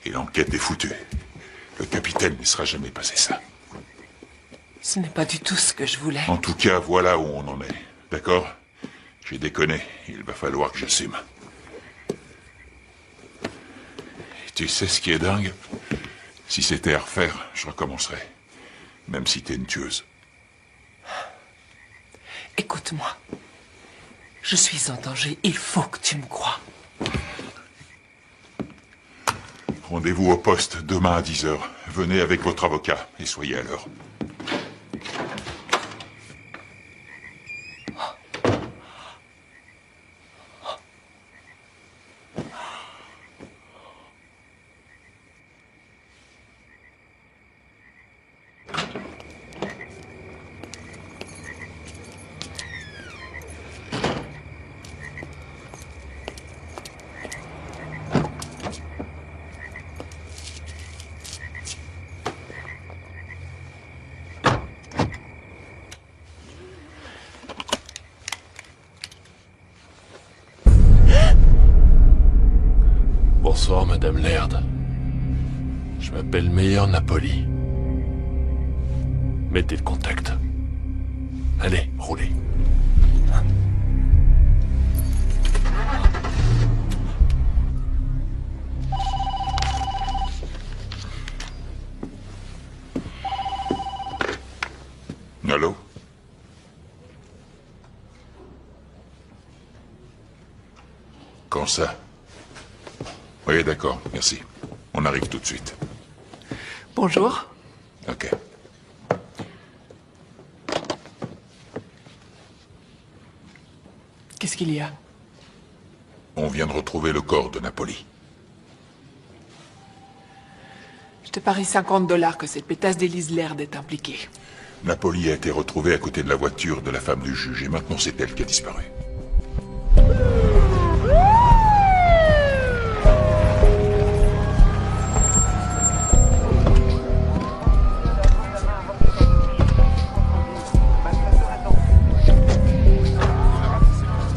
Et l'enquête est foutue. Le capitaine ne laissera jamais passer ça. Ce n'est pas du tout ce que je voulais. En tout cas, voilà où on en est. D'accord? J'ai déconné. Il va falloir que j'assume. Et tu sais ce qui est dingue? Si c'était à refaire, je recommencerais. Même si t'es une tueuse. Écoute-moi. Je suis en danger. Il faut que tu me crois. Rendez-vous au poste demain à 10h. Venez avec votre avocat et soyez à l'heure. Bonsoir, Madame Laird. Je m'appelle Meyer Napoli. Mettez le contact. Allez, roulez. Allô? Quand ça? Oui, d'accord, merci. On arrive tout de suite. Bonjour. Ok. Qu'est-ce qu'il y a? On vient de retrouver le corps de Napoli. Je te parie $50 que cette pétasse d'Élise Laird est impliquée. Napoli a été retrouvée à côté de la voiture de la femme du juge, et maintenant c'est elle qui a disparu.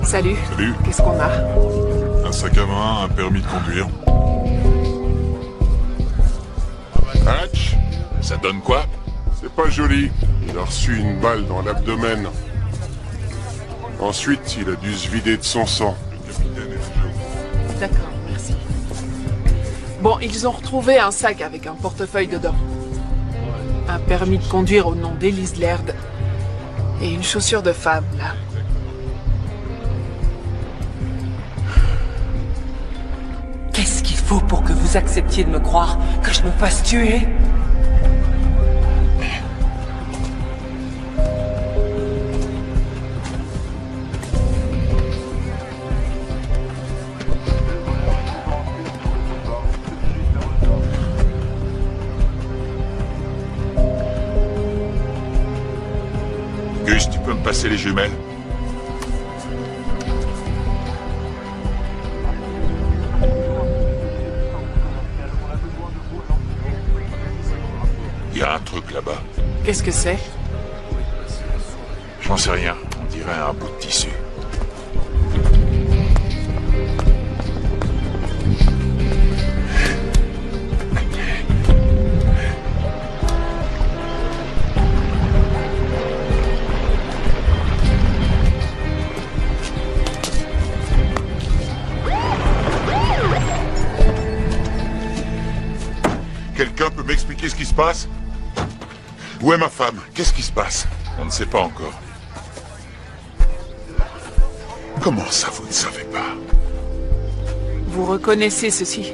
Salut. Salut. Qu'est-ce qu'on a? Un sac à main, un permis de conduire. Hatch, Ça donne quoi? c'est pas joli. Il a reçu une balle dans l'abdomen. Ensuite, il a dû se vider de son sang. Le capitaine est toujours. D'accord, merci. Bon, ils ont retrouvé un sac avec un portefeuille dedans. Un permis de conduire au nom d'Élise Laird. Et une chaussure de femme, là. Qu'est-ce qu'il faut pour que vous acceptiez de me croire que je me fasse tuer? Gus, tu peux me passer les jumelles? Il y a un truc là-bas. Qu'est-ce que c'est? J'en sais rien. On dirait un bout de tissu. Quelqu'un peut m'expliquer ce qui se passe? Où est ma femme? Qu'est-ce qui se passe? On ne sait pas encore. Comment ça, vous ne savez pas? Vous reconnaissez ceci?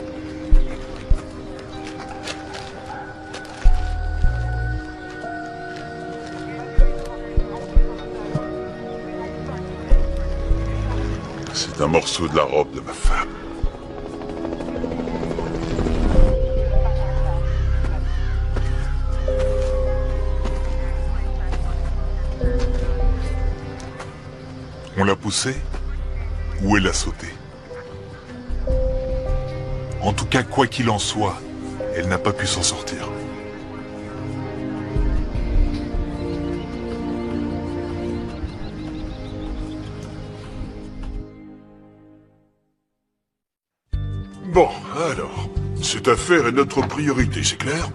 C'est un morceau de la robe de ma femme. On l'a poussée ou elle a sauté? En tout cas, quoi qu'il en soit, elle n'a pas pu s'en sortir. Bon, alors, cette affaire est notre priorité, c'est clair?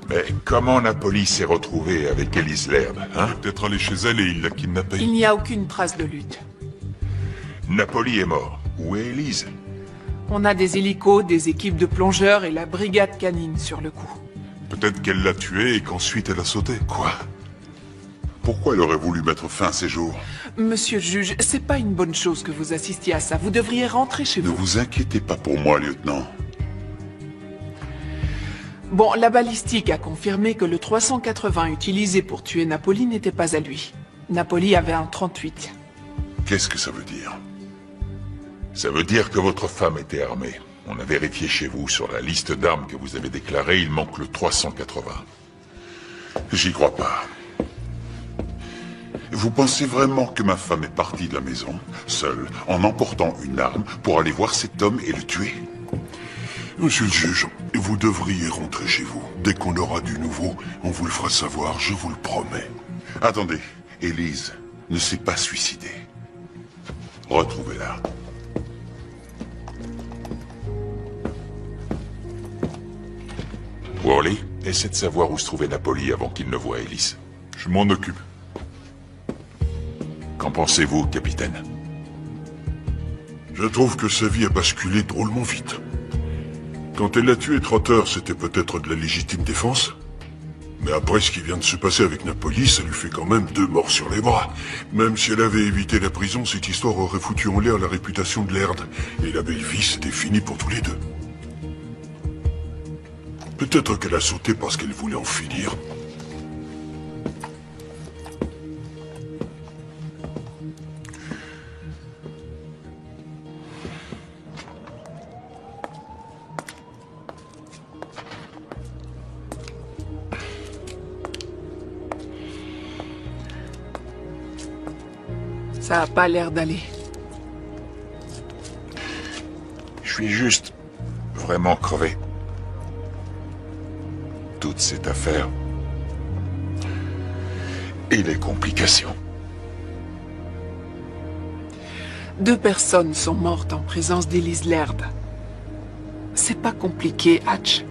Mais comment Napoli s'est retrouvée avec Élise Laird, hein? Peut-être aller chez elle et il l'a kidnappée. Il n'y a aucune trace de lutte. Napoli est mort. Où est Élise? On a des hélicos, des équipes de plongeurs et la brigade canine sur le coup. Peut-être qu'elle l'a tuée et qu'ensuite elle a sauté. Quoi? Pourquoi elle aurait voulu mettre fin à ses jours? Monsieur le juge, c'est pas une bonne chose que vous assistiez à ça. Vous devriez rentrer chez Ne vous. vous inquiétez pas pour moi, lieutenant. Bon, la balistique a confirmé que le 380 utilisé pour tuer Napoli n'était pas à lui. Napoli avait un 38. Qu'est-ce que ça veut dire? Ça veut dire que votre femme était armée. On a vérifié chez vous, sur la liste d'armes que vous avez déclarée, il manque le 380. J'y crois pas. Vous pensez vraiment que ma femme est partie de la maison, seule, en emportant une arme, pour aller voir cet homme et le tuer? Monsieur le juge, vous devriez rentrer chez vous. Dès qu'on aura du nouveau, on vous le fera savoir, je vous le promets. Attendez, Élise ne s'est pas suicidée. Retrouvez-la. Worley, essaie de savoir où se trouvait Napoli avant qu'il ne voie Élise. Je m'en occupe. Qu'en pensez-vous, capitaine? Je trouve que sa vie a basculé drôlement vite. Quand elle a tué Trotter, c'était peut-être de la légitime défense? Mais après ce qui vient de se passer avec Napoli, ça lui fait quand même 2 morts sur les bras. Même si elle avait évité la prison, cette histoire aurait foutu en l'air la réputation de Laird. Et la belle vie, c'était fini pour tous les deux. Peut-être qu'elle a sauté parce qu'elle voulait en finir. Ça a pas l'air d'aller. Je suis juste vraiment crevé. Toute cette affaire et les complications. 2 personnes sont mortes en présence d'Elise Laird. C'est pas compliqué, Hatch.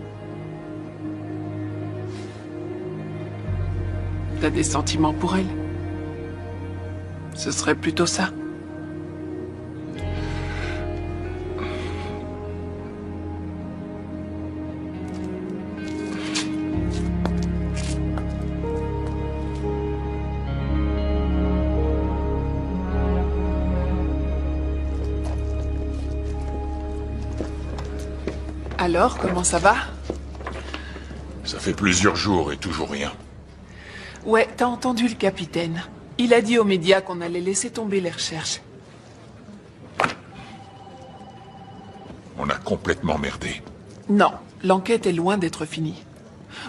T'as des sentiments pour elle? Ce serait plutôt ça. Alors, comment ça va? Ça fait plusieurs jours et toujours rien. Ouais, t'as entendu le capitaine. Il a dit aux médias qu'on allait laisser tomber les recherches. On a complètement merdé. Non, l'enquête est loin d'être finie.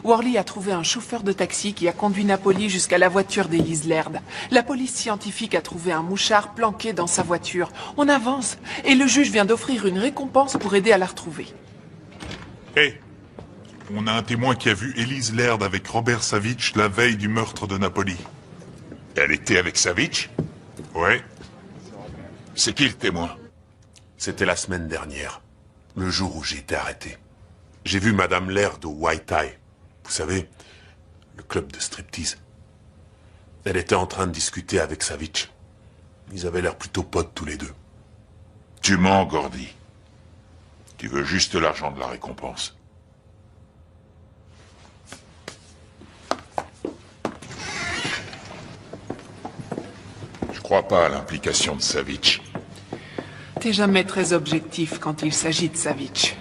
Worley a trouvé un chauffeur de taxi qui a conduit Napoli jusqu'à la voiture d'Elise Laird. La police scientifique a trouvé un mouchard planqué dans sa voiture. On avance, et le juge vient d'offrir une récompense pour aider à la retrouver. Hé, on a un témoin qui a vu Elise Laird avec Robert Savitch la veille du meurtre de Napoli. Elle était avec Savitch? Ouais. C'est qui le témoin? C'était la semaine dernière, le jour où j'ai été arrêté. J'ai vu Madame Laird au White Tie. Vous savez, le club de striptease. Elle était en train de discuter avec Savitch. Ils avaient l'air plutôt potes tous les deux. Tu mens, Gordy. Tu veux juste l'argent de la récompense. Je crois pas à l'implication de Savitch. T'es jamais très objectif quand il s'agit de Savitch.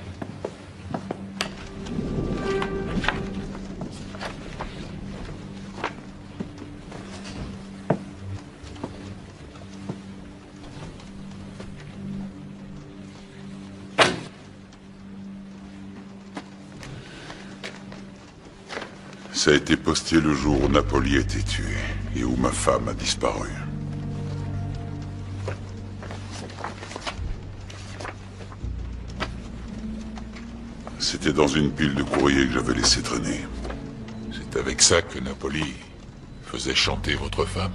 Ça a été posté le jour où Napoli a été tué et où ma femme a disparu. C'était dans une pile de courrier que j'avais laissé traîner. C'est avec ça que Napoli faisait chanter votre femme?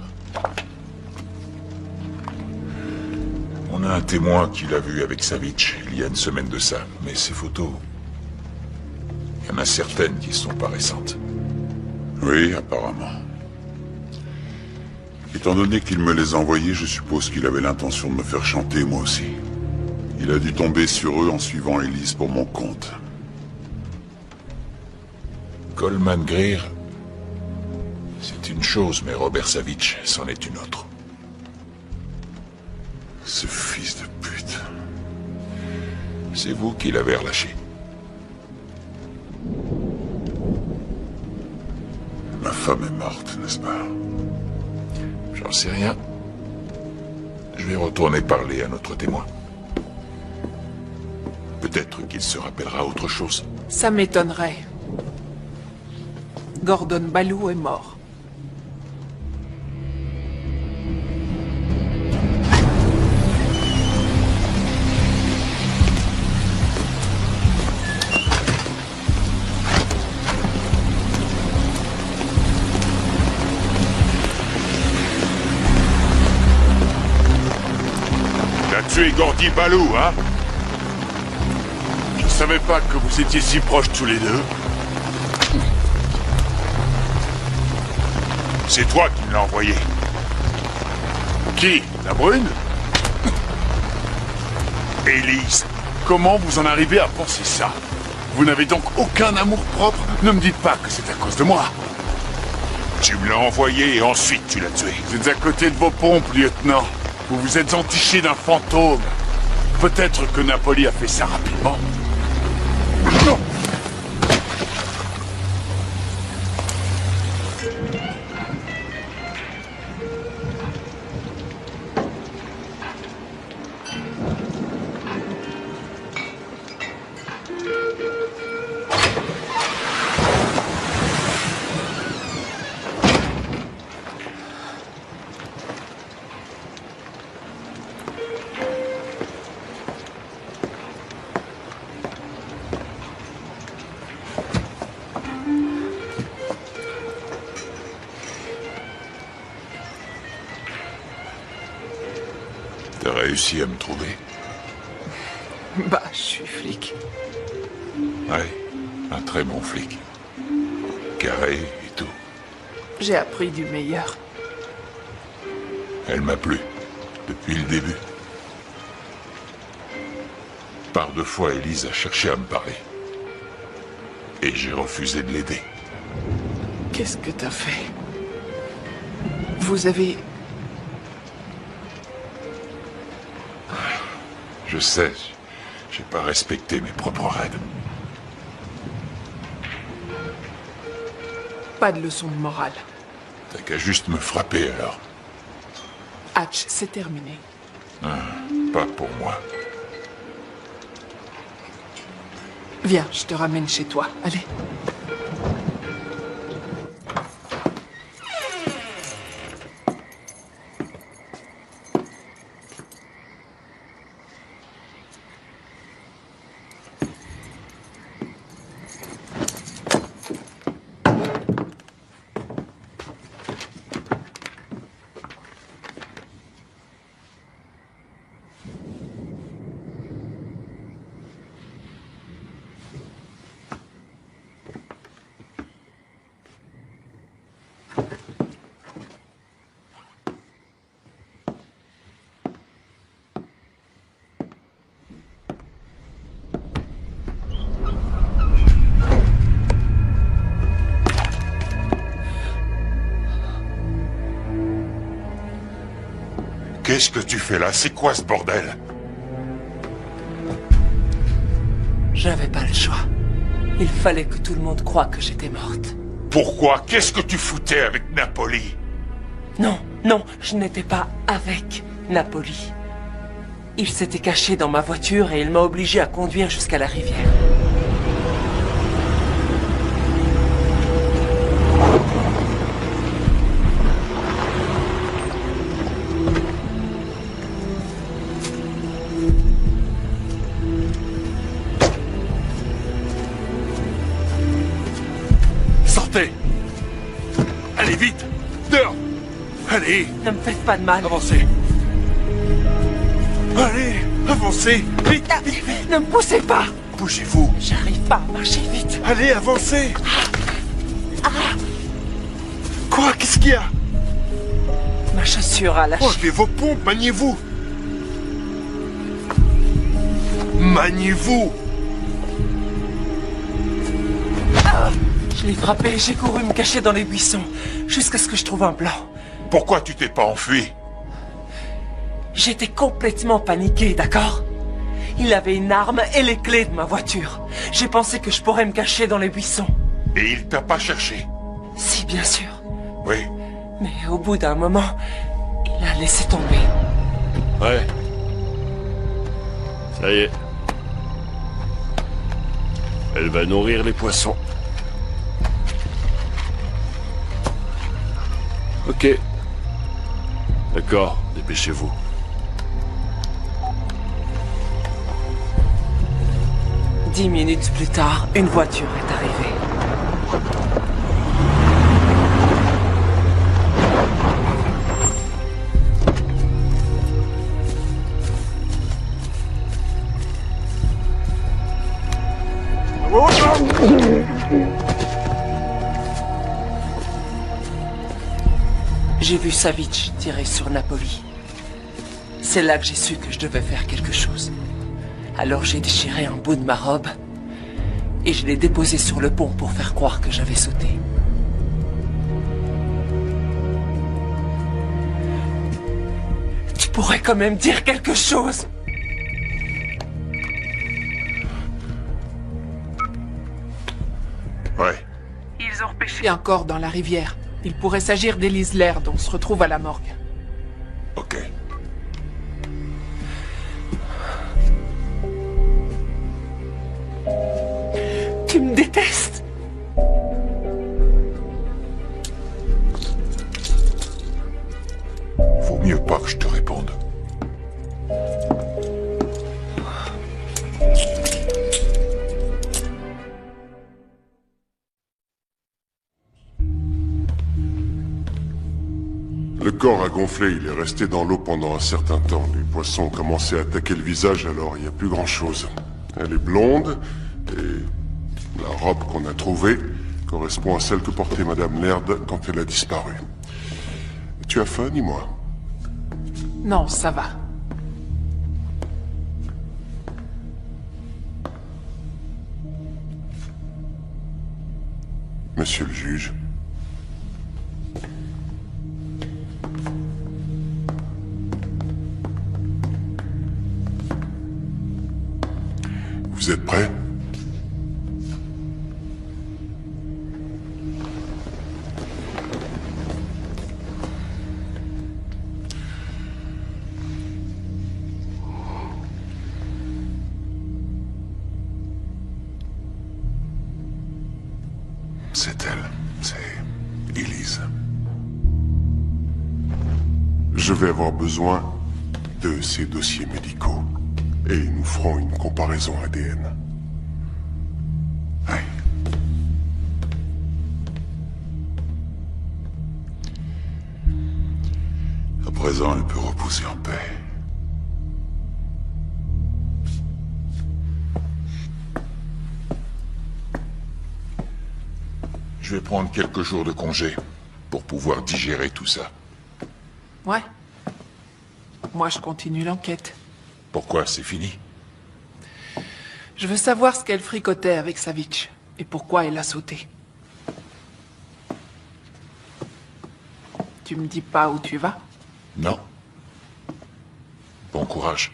On a un témoin qui l'a vu avec Savitch il y a une semaine de ça, mais ces photos... Il y en a certaines qui sont pas récentes. Oui, apparemment. Étant donné qu'il me les a envoyés, je suppose qu'il avait l'intention de me faire chanter, moi aussi. Il a dû tomber sur eux en suivant Elise pour mon compte. Coleman Greer, c'est une chose, mais Robert Savitch, c'en est une autre. Ce fils de pute. C'est vous qui l'avez relâché. Ma femme est morte, n'est-ce pas? J'en sais rien. Je vais retourner parler à notre témoin. Peut-être qu'il se rappellera autre chose. Ça m'étonnerait. Gordon Ballou est mort. T'as tué Gordy Ballou, hein? Je savais pas que vous étiez si proches tous les deux. C'est toi qui me l'as envoyé. Qui? La brune? Elise. Comment vous en arrivez à penser ça? Vous n'avez donc aucun amour propre? Ne me dites pas que c'est à cause de moi. Tu me l'as envoyé et ensuite tu l'as tué. Vous êtes à côté de vos pompes, lieutenant. Vous vous êtes entiché d'un fantôme. Peut-être que Napoli a fait ça rapidement. Non. T'as réussi à me trouver? Bah, je suis flic. Ouais, un très bon flic. Carré et tout. J'ai appris du meilleur. Elle m'a plu, depuis le début. Par 2 fois, Élise a cherché à me parler. Et j'ai refusé de l'aider. Qu'est-ce que t'as fait? Vous avez... Je sais, j'ai pas respecté mes propres règles. Pas de leçon de morale. T'as qu'à juste me frapper alors. Hatch, c'est terminé. Pas pour moi. Viens, je te ramène chez toi. Allez. Qu'est-ce que tu fais là? C'est quoi ce bordel? J'avais pas le choix. Il fallait que tout le monde croie que j'étais morte. Pourquoi? Qu'est-ce que tu foutais avec Napoli? Non, non, je n'étais pas avec Napoli. Il s'était caché dans ma voiture et il m'a obligé à conduire jusqu'à la rivière. Sortez! Allez, vite! Dehors! Allez! Ne me faites pas de mal. Avancez! Allez! Avancez! Vite! Ah, ne me poussez pas! Bougez-vous! J'arrive pas à marcher vite. Allez, avancez! Quoi? Qu'est-ce qu'il y a? Ma chaussure a lâché. Enlevez vos pompes, maniez-vous! Maniez-vous! Je l'ai frappé, j'ai couru me cacher dans les buissons, jusqu'à ce que je trouve un plan. Pourquoi tu t'es pas enfui? J'étais complètement paniqué, d'accord? Il avait une arme et les clés de ma voiture. J'ai pensé que je pourrais me cacher dans les buissons. Et il t'a pas cherché? Si, bien sûr. Oui. Mais au bout d'un moment, il a laissé tomber. Ouais. Ça y est. Elle va nourrir les poissons. Ok. D'accord, dépêchez-vous. Dix minutes plus tard, une voiture est arrivée. J'ai vu Savic tirer sur Napoli. C'est là que j'ai su que je devais faire quelque chose. Alors j'ai déchiré un bout de ma robe et je l'ai déposé sur le pont pour faire croire que j'avais sauté. pourrais quand même dire quelque chose. Ouais. Ils ont repêché un corps dans la rivière. Il pourrait s'agir d'Elise Laird, on se retrouve à la morgue. Ok. Tu me détestes. Vaut mieux pas que je te réponde. Le corps a gonflé, il est resté dans l'eau pendant un certain temps. Les poissons ont commencé à attaquer le visage, alors il n'y a plus grand-chose. Elle est blonde, et la robe qu'on a trouvée correspond à celle que portait Madame Laird quand elle a disparu. Tu as faim, dis-moi? Non, ça va. Monsieur le juge. Vous êtes prêt? C'est elle. C'est Elise. Je vais avoir besoin de ces dossiers médicaux. Et nous ferons une comparaison ADN. Oui. À présent, elle peut reposer en paix. Je vais prendre quelques jours de congé pour pouvoir digérer tout ça. Ouais. Moi, je continue l'enquête. Pourquoi? C'est fini? Je veux savoir ce qu'elle fricotait avec Savitch et pourquoi elle a sauté. Tu me dis pas où tu vas? Non. Bon courage.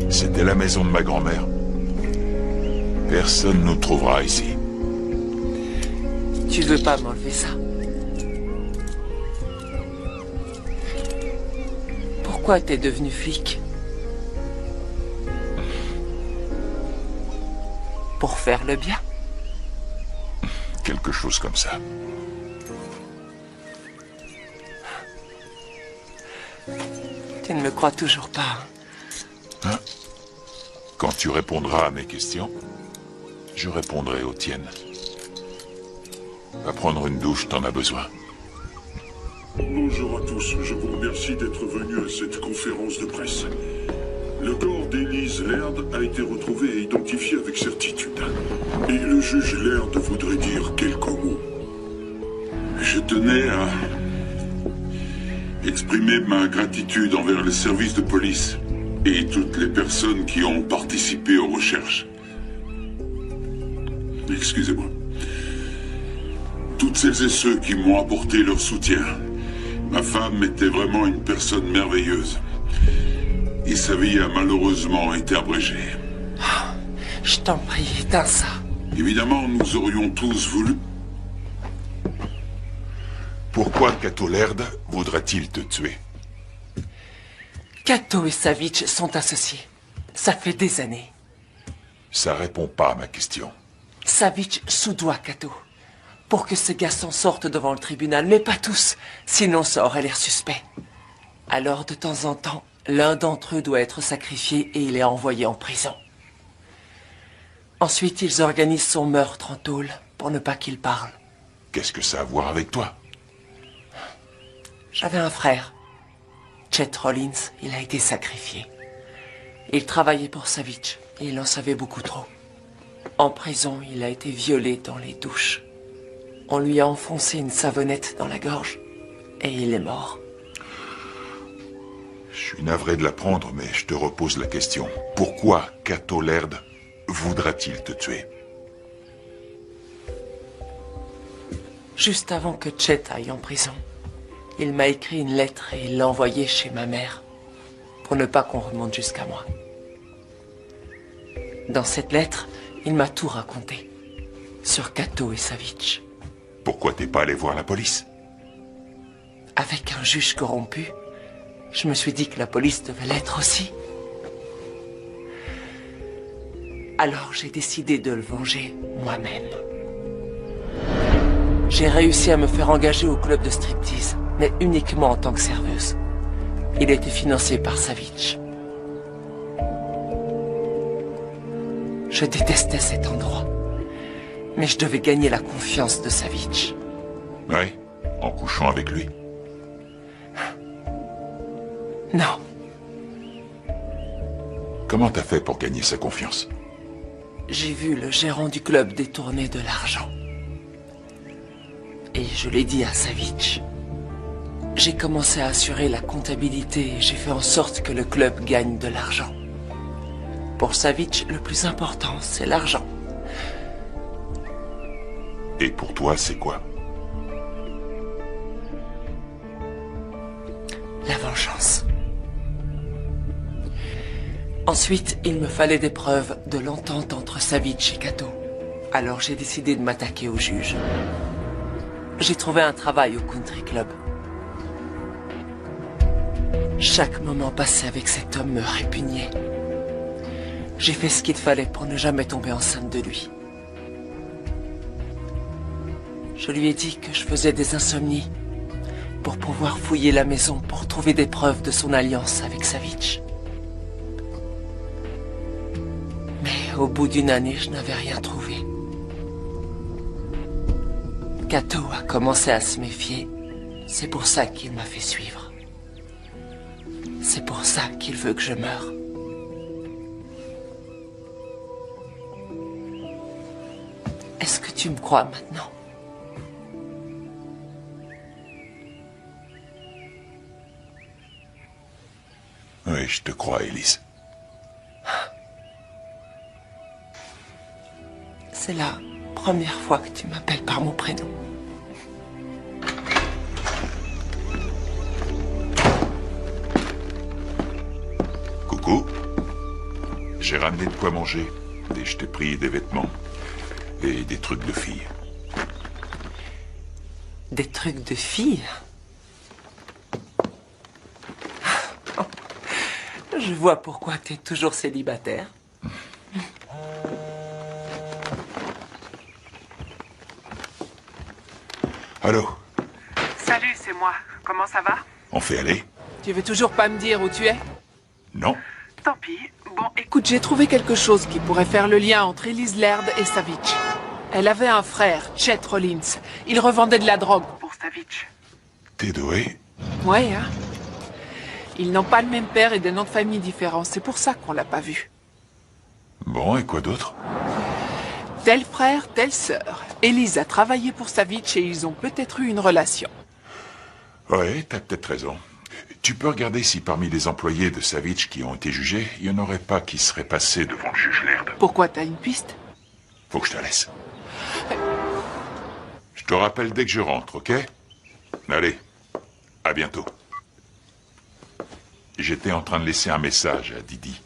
C'était la maison de ma grand-mère. Personne nous trouvera ici. Tu veux pas m'enlever ça? Pourquoi t'es devenu flic? Pour faire le bien? Quelque chose comme ça. Tu ne me crois toujours pas. Hein? Quand tu répondras à mes questions, je répondrai aux tiennes. Va prendre une douche, t'en as besoin. Bonjour à tous, je vous remercie d'être venus à cette conférence de presse. Le corps d'Elise Laird a été retrouvé et identifié avec certitude. Et le juge Laird voudrait dire quelques mots. Je tenais à exprimer ma gratitude envers les services de police et toutes les personnes qui ont participé aux recherches. Excusez-moi. Toutes celles et ceux qui m'ont apporté leur soutien. Ma femme était vraiment une personne merveilleuse. Et sa vie a malheureusement été abrégée. Je t'en prie, éteins ça. Évidemment, nous aurions tous voulu... Pourquoi Cato Laird voudrait-il te tuer? Cato et Savitch sont associés. Ça fait des années. Ça répond pas à ma question. Savitch soudoie Cato. Pour que ce garçon sorte devant le tribunal, mais pas tous. Sinon, ça aurait l'air suspect. Alors, de temps en temps, l'un d'entre eux doit être sacrifié et il est envoyé en prison. Ensuite, ils organisent son meurtre en tôle. pour ne pas qu'il parle. Qu'est-ce que ça a à voir avec toi? J'avais un frère, Chet Rollins, il a été sacrifié. Il travaillait pour Savitch et il en savait beaucoup trop. En prison, il a été violé dans les douches. On lui a enfoncé une savonnette dans la gorge et il est mort. Je suis navré de l'apprendre, mais je te repose la question. Pourquoi Cato Laird voudra-t-il te tuer? Juste avant que Chet aille en prison, il m'a écrit une lettre et il l'a envoyée chez ma mère, pour ne pas qu'on remonte jusqu'à moi. Dans cette lettre, il m'a tout raconté, sur Cato et Savitch. Pourquoi t'es pas allé voir la police? Avec un juge corrompu, je me suis dit que la police devait l'être aussi. Alors j'ai décidé de le venger moi-même. J'ai réussi à me faire engager au club de striptease, mais uniquement en tant que serveuse. Il était financé par Savitch. Je détestais cet endroit, mais je devais gagner la confiance de Savitch. Oui, en couchant avec lui. Non. Comment t'as fait pour gagner sa confiance? J'ai vu le gérant du club détourner de l'argent. Et je l'ai dit à Savitch. J'ai commencé à assurer la comptabilité et j'ai fait en sorte que le club gagne de l'argent. Pour Savitch, le plus important, c'est l'argent. Et pour toi, c'est quoi? La vengeance. Ensuite, il me fallait des preuves de l'entente entre Savitch et Cato. Alors j'ai décidé de m'attaquer au juge. J'ai trouvé un travail au country club. Chaque moment passé avec cet homme me répugnait. J'ai fait ce qu'il fallait pour ne jamais tomber enceinte de lui. Je lui ai dit que je faisais des insomnies pour pouvoir fouiller la maison pour trouver des preuves de son alliance avec Savitch. Mais au bout d'une année, je n'avais rien trouvé. Cato a commencé à se méfier. C'est pour ça qu'il m'a fait suivre. C'est pour ça qu'il veut que je meure. Est-ce que tu me crois maintenant? Oui, je te crois, Elise. C'est la première fois que tu m'appelles par mon prénom. Coucou. J'ai ramené de quoi manger. Et je t'ai pris des vêtements. Et des trucs de fille. Des trucs de fille? Je vois pourquoi tu es toujours célibataire. Allô? Salut, c'est moi. Comment ça va? On fait aller? Tu veux toujours pas me dire où tu es? Non. Tant pis. Bon, écoute, j'ai trouvé quelque chose qui pourrait faire le lien entre Elise Laird et Savitch. Elle avait un frère, Chet Rollins. Il revendait de la drogue pour Savitch. T'es doué? Ouais, hein? Ils n'ont pas le même père et des noms de famille différents. C'est pour ça qu'on l'a pas vu. Bon, et quoi d'autre? Tel frère, telle sœur. Elise a travaillé pour Savitch et ils ont peut-être eu une relation. Ouais, t'as peut-être raison. Tu peux regarder si parmi les employés de Savitch qui ont été jugés, il n'y en aurait pas qui seraient passés devant le juge Laird. Pourquoi t'as une piste? Faut que je te laisse. Je te rappelle dès que je rentre, ok? Allez, à bientôt. J'étais en train de laisser un message à Didi.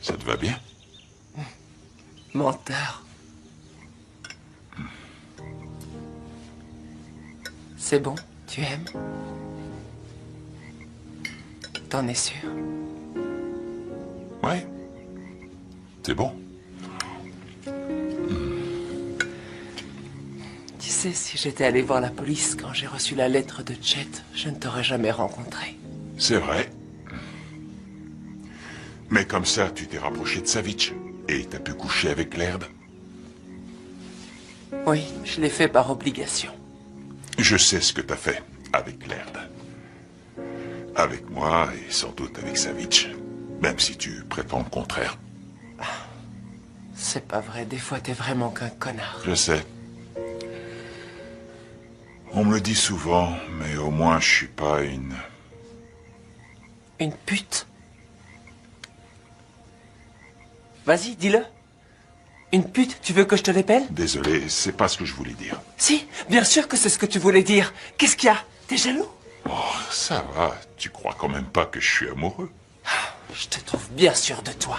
Ça te va bien? Menteur. C'est bon, tu aimes? T'en es sûr? Ouais. C'est bon. Tu sais, si j'étais allé voir la police quand j'ai reçu la lettre de Chet, je ne t'aurais jamais rencontré. C'est vrai. Mais comme ça, tu t'es rapproché de Savitch. Et t'as pu coucher avec Laird. Oui, je l'ai fait par obligation. Je sais ce que t'as fait avec Laird. Avec moi et sans doute avec Savitch. Même si tu prétends le contraire. C'est pas vrai, des fois t'es vraiment qu'un connard. Je sais. On me le dit souvent, mais au moins je suis pas une... Une pute? Vas-y, dis-le. Une pute, tu veux que je te l'épelle? Désolé, c'est pas ce que je voulais dire. Si, bien sûr que c'est ce que tu voulais dire. Qu'est-ce qu'il y a? T'es jaloux? Oh, ça va. Tu crois quand même pas que je suis amoureux? Je te trouve bien sûr de toi.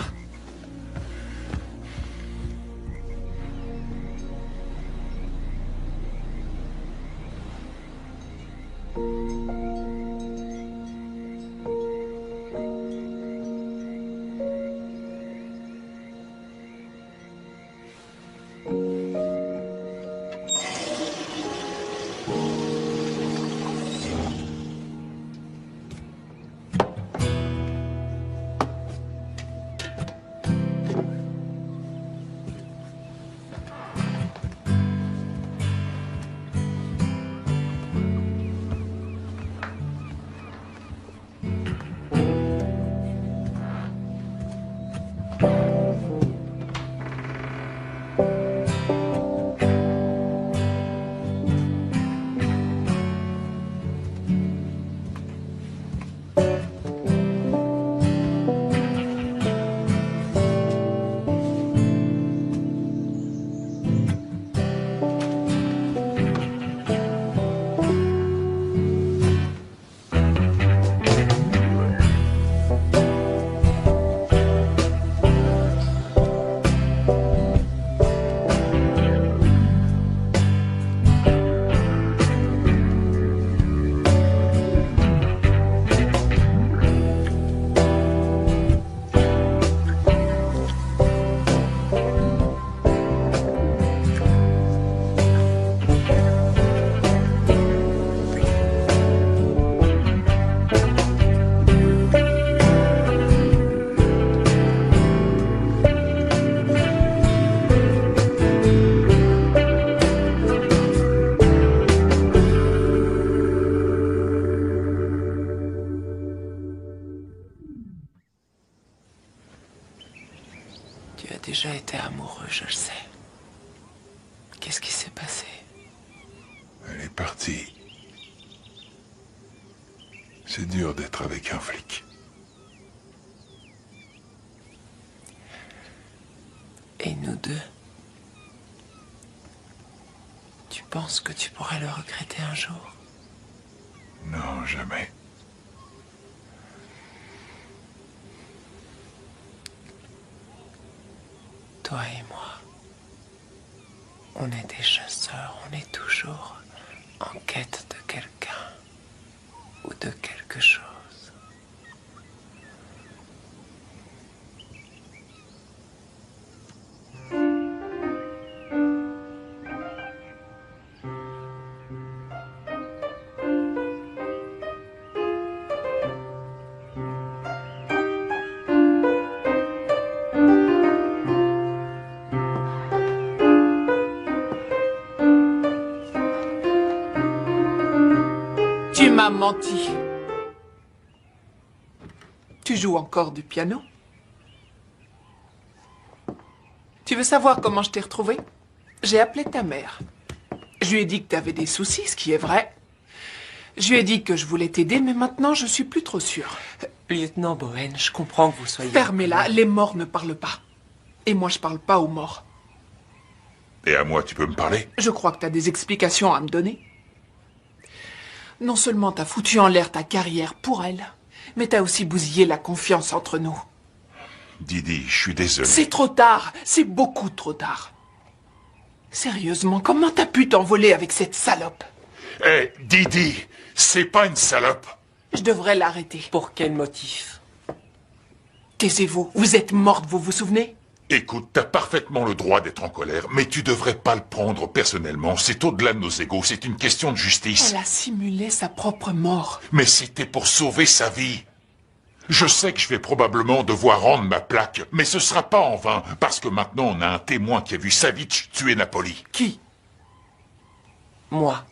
Tu as déjà été amoureux, je le sais. Qu'est-ce qui s'est passé? Elle est partie. C'est dur d'être avec un flic. Et nous deux? Tu penses que tu pourrais le regretter un jour? Non, jamais. Toi et moi, on est des chasseurs, on est toujours en quête de quelqu'un ou de quelque chose. Tu m'as menti. Tu joues encore du piano? Tu veux savoir comment je t'ai retrouvé? J'ai appelé ta mère. Je lui ai dit que tu avais des soucis, ce qui est vrai. Je lui ai dit que je voulais t'aider, mais maintenant je suis plus trop sûre. Lieutenant Bowen, je comprends que vous soyez... Fermez-la, les morts ne parlent pas. Et moi je parle pas aux morts. Et à moi, tu peux me parler? Je crois que tu as des explications à me donner. Non seulement t'as foutu en l'air ta carrière pour elle, mais t'as aussi bousillé la confiance entre nous. Didi, je suis désolé. C'est trop tard, c'est beaucoup trop tard. Sérieusement, comment t'as pu t'envoler avec cette salope? Hé, Didi, c'est pas une salope. Je devrais l'arrêter. Pour quel motif? Taisez-vous, vous êtes morte, vous vous souvenez? Écoute, t'as parfaitement le droit d'être en colère, mais tu devrais pas le prendre personnellement. C'est au-delà de nos égos, c'est une question de justice. Elle a simulé sa propre mort. Mais c'était pour sauver sa vie. Je sais que je vais probablement devoir rendre ma plaque, mais ce sera pas en vain, parce que maintenant on a un témoin qui a vu Savitch tuer Napoli. Qui? Moi.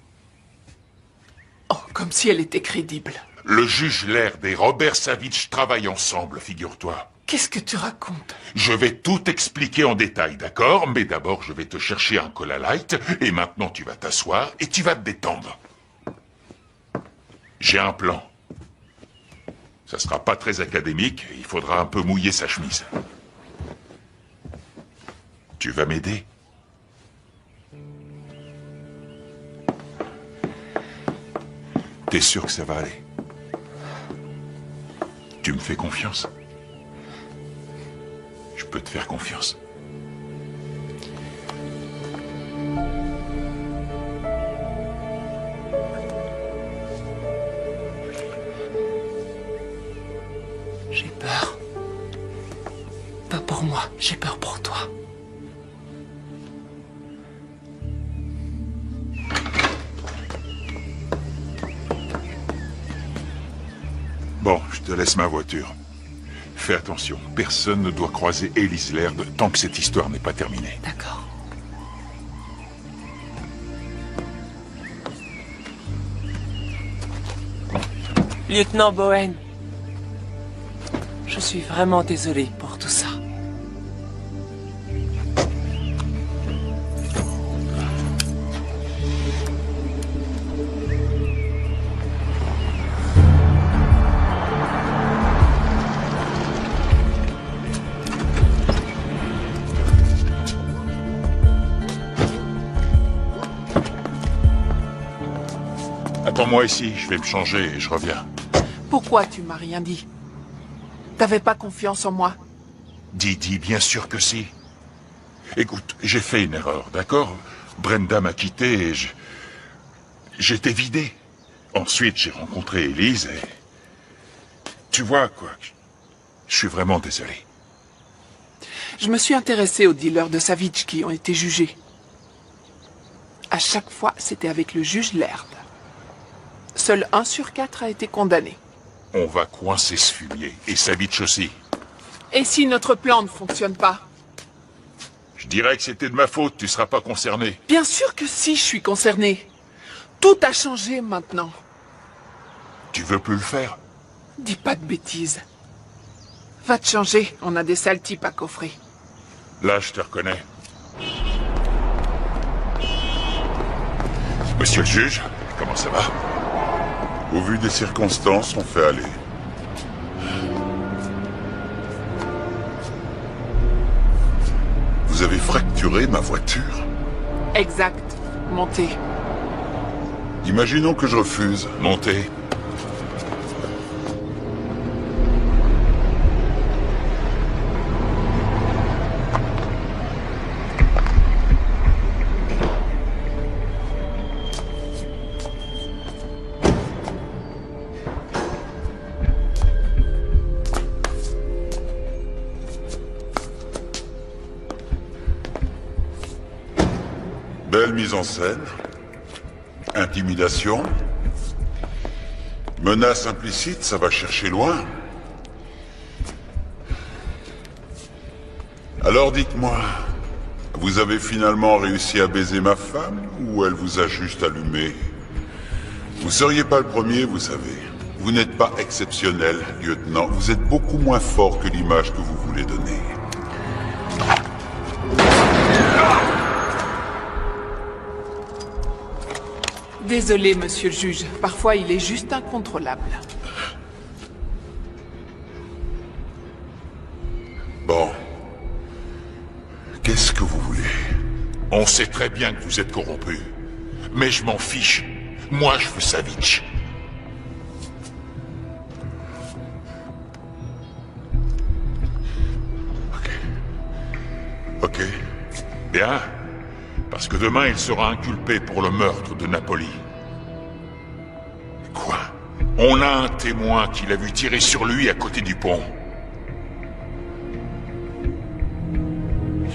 Oh, comme si elle était crédible. Le juge Laird et Robert Savitch travaillent ensemble, figure-toi. Qu'est-ce que tu racontes? Je vais tout expliquer en détail, d'accord? Mais d'abord, je vais te chercher un Cola Light, et maintenant tu vas t'asseoir et tu vas te détendre. J'ai un plan. Ça sera pas très académique, il faudra un peu mouiller sa chemise. Tu vas m'aider? T'es sûr que ça va aller? Tu me fais confiance? Je peux te faire confiance. J'ai peur. Pas pour moi, j'ai peur pour toi. Bon, je te laisse ma voiture. Fais attention, personne ne doit croiser Elise Laird tant que cette histoire n'est pas terminée. D'accord. Lieutenant Bowen, je suis vraiment désolé pour tout ça. Attends-moi ici, je vais me changer et je reviens. Pourquoi tu m'as rien dit? T'avais pas confiance en moi? Didi, bien sûr que si. Écoute, j'ai fait une erreur, d'accord? Brenda m'a quitté et j'étais vidé. Ensuite, j'ai rencontré Elise et... Tu vois, quoi, je suis vraiment désolé. Je me suis intéressé aux dealers de Savitch qui ont été jugés. À chaque fois, c'était avec le juge Laird. Seul 1 sur 4 a été condamné. On va coincer ce fumier, et Savitch aussi. Et si notre plan ne fonctionne pas? Je dirais que c'était de ma faute, tu seras pas concerné. Bien sûr que si, je suis concernée. Tout a changé maintenant. Tu veux plus le faire? Dis pas de bêtises. Va te changer, on a des sales types à coffrer. Là, je te reconnais. Monsieur le juge, comment ça va? Au vu des circonstances, on fait aller. Vous avez fracturé ma voiture? Exact. Montez. Imaginons que je refuse. Montez. Belle mise en scène. Intimidation. Menace implicite, ça va chercher loin. Alors dites-moi, vous avez finalement réussi à baiser ma femme ou elle vous a juste allumé? Vous seriez pas le premier, vous savez. Vous n'êtes pas exceptionnel, lieutenant. Vous êtes beaucoup moins fort que l'image que vous voulez donner. Désolé, monsieur le juge. Parfois, il est juste incontrôlable. Bon. Qu'est-ce que vous voulez? On sait très bien que vous êtes corrompu. Mais je m'en fiche. Moi, je veux Savitch. Ok. Bien. Parce que demain, il sera inculpé pour le meurtre de Napoli. Quoi? On a un témoin qui l'a vu tirer sur lui à côté du pont.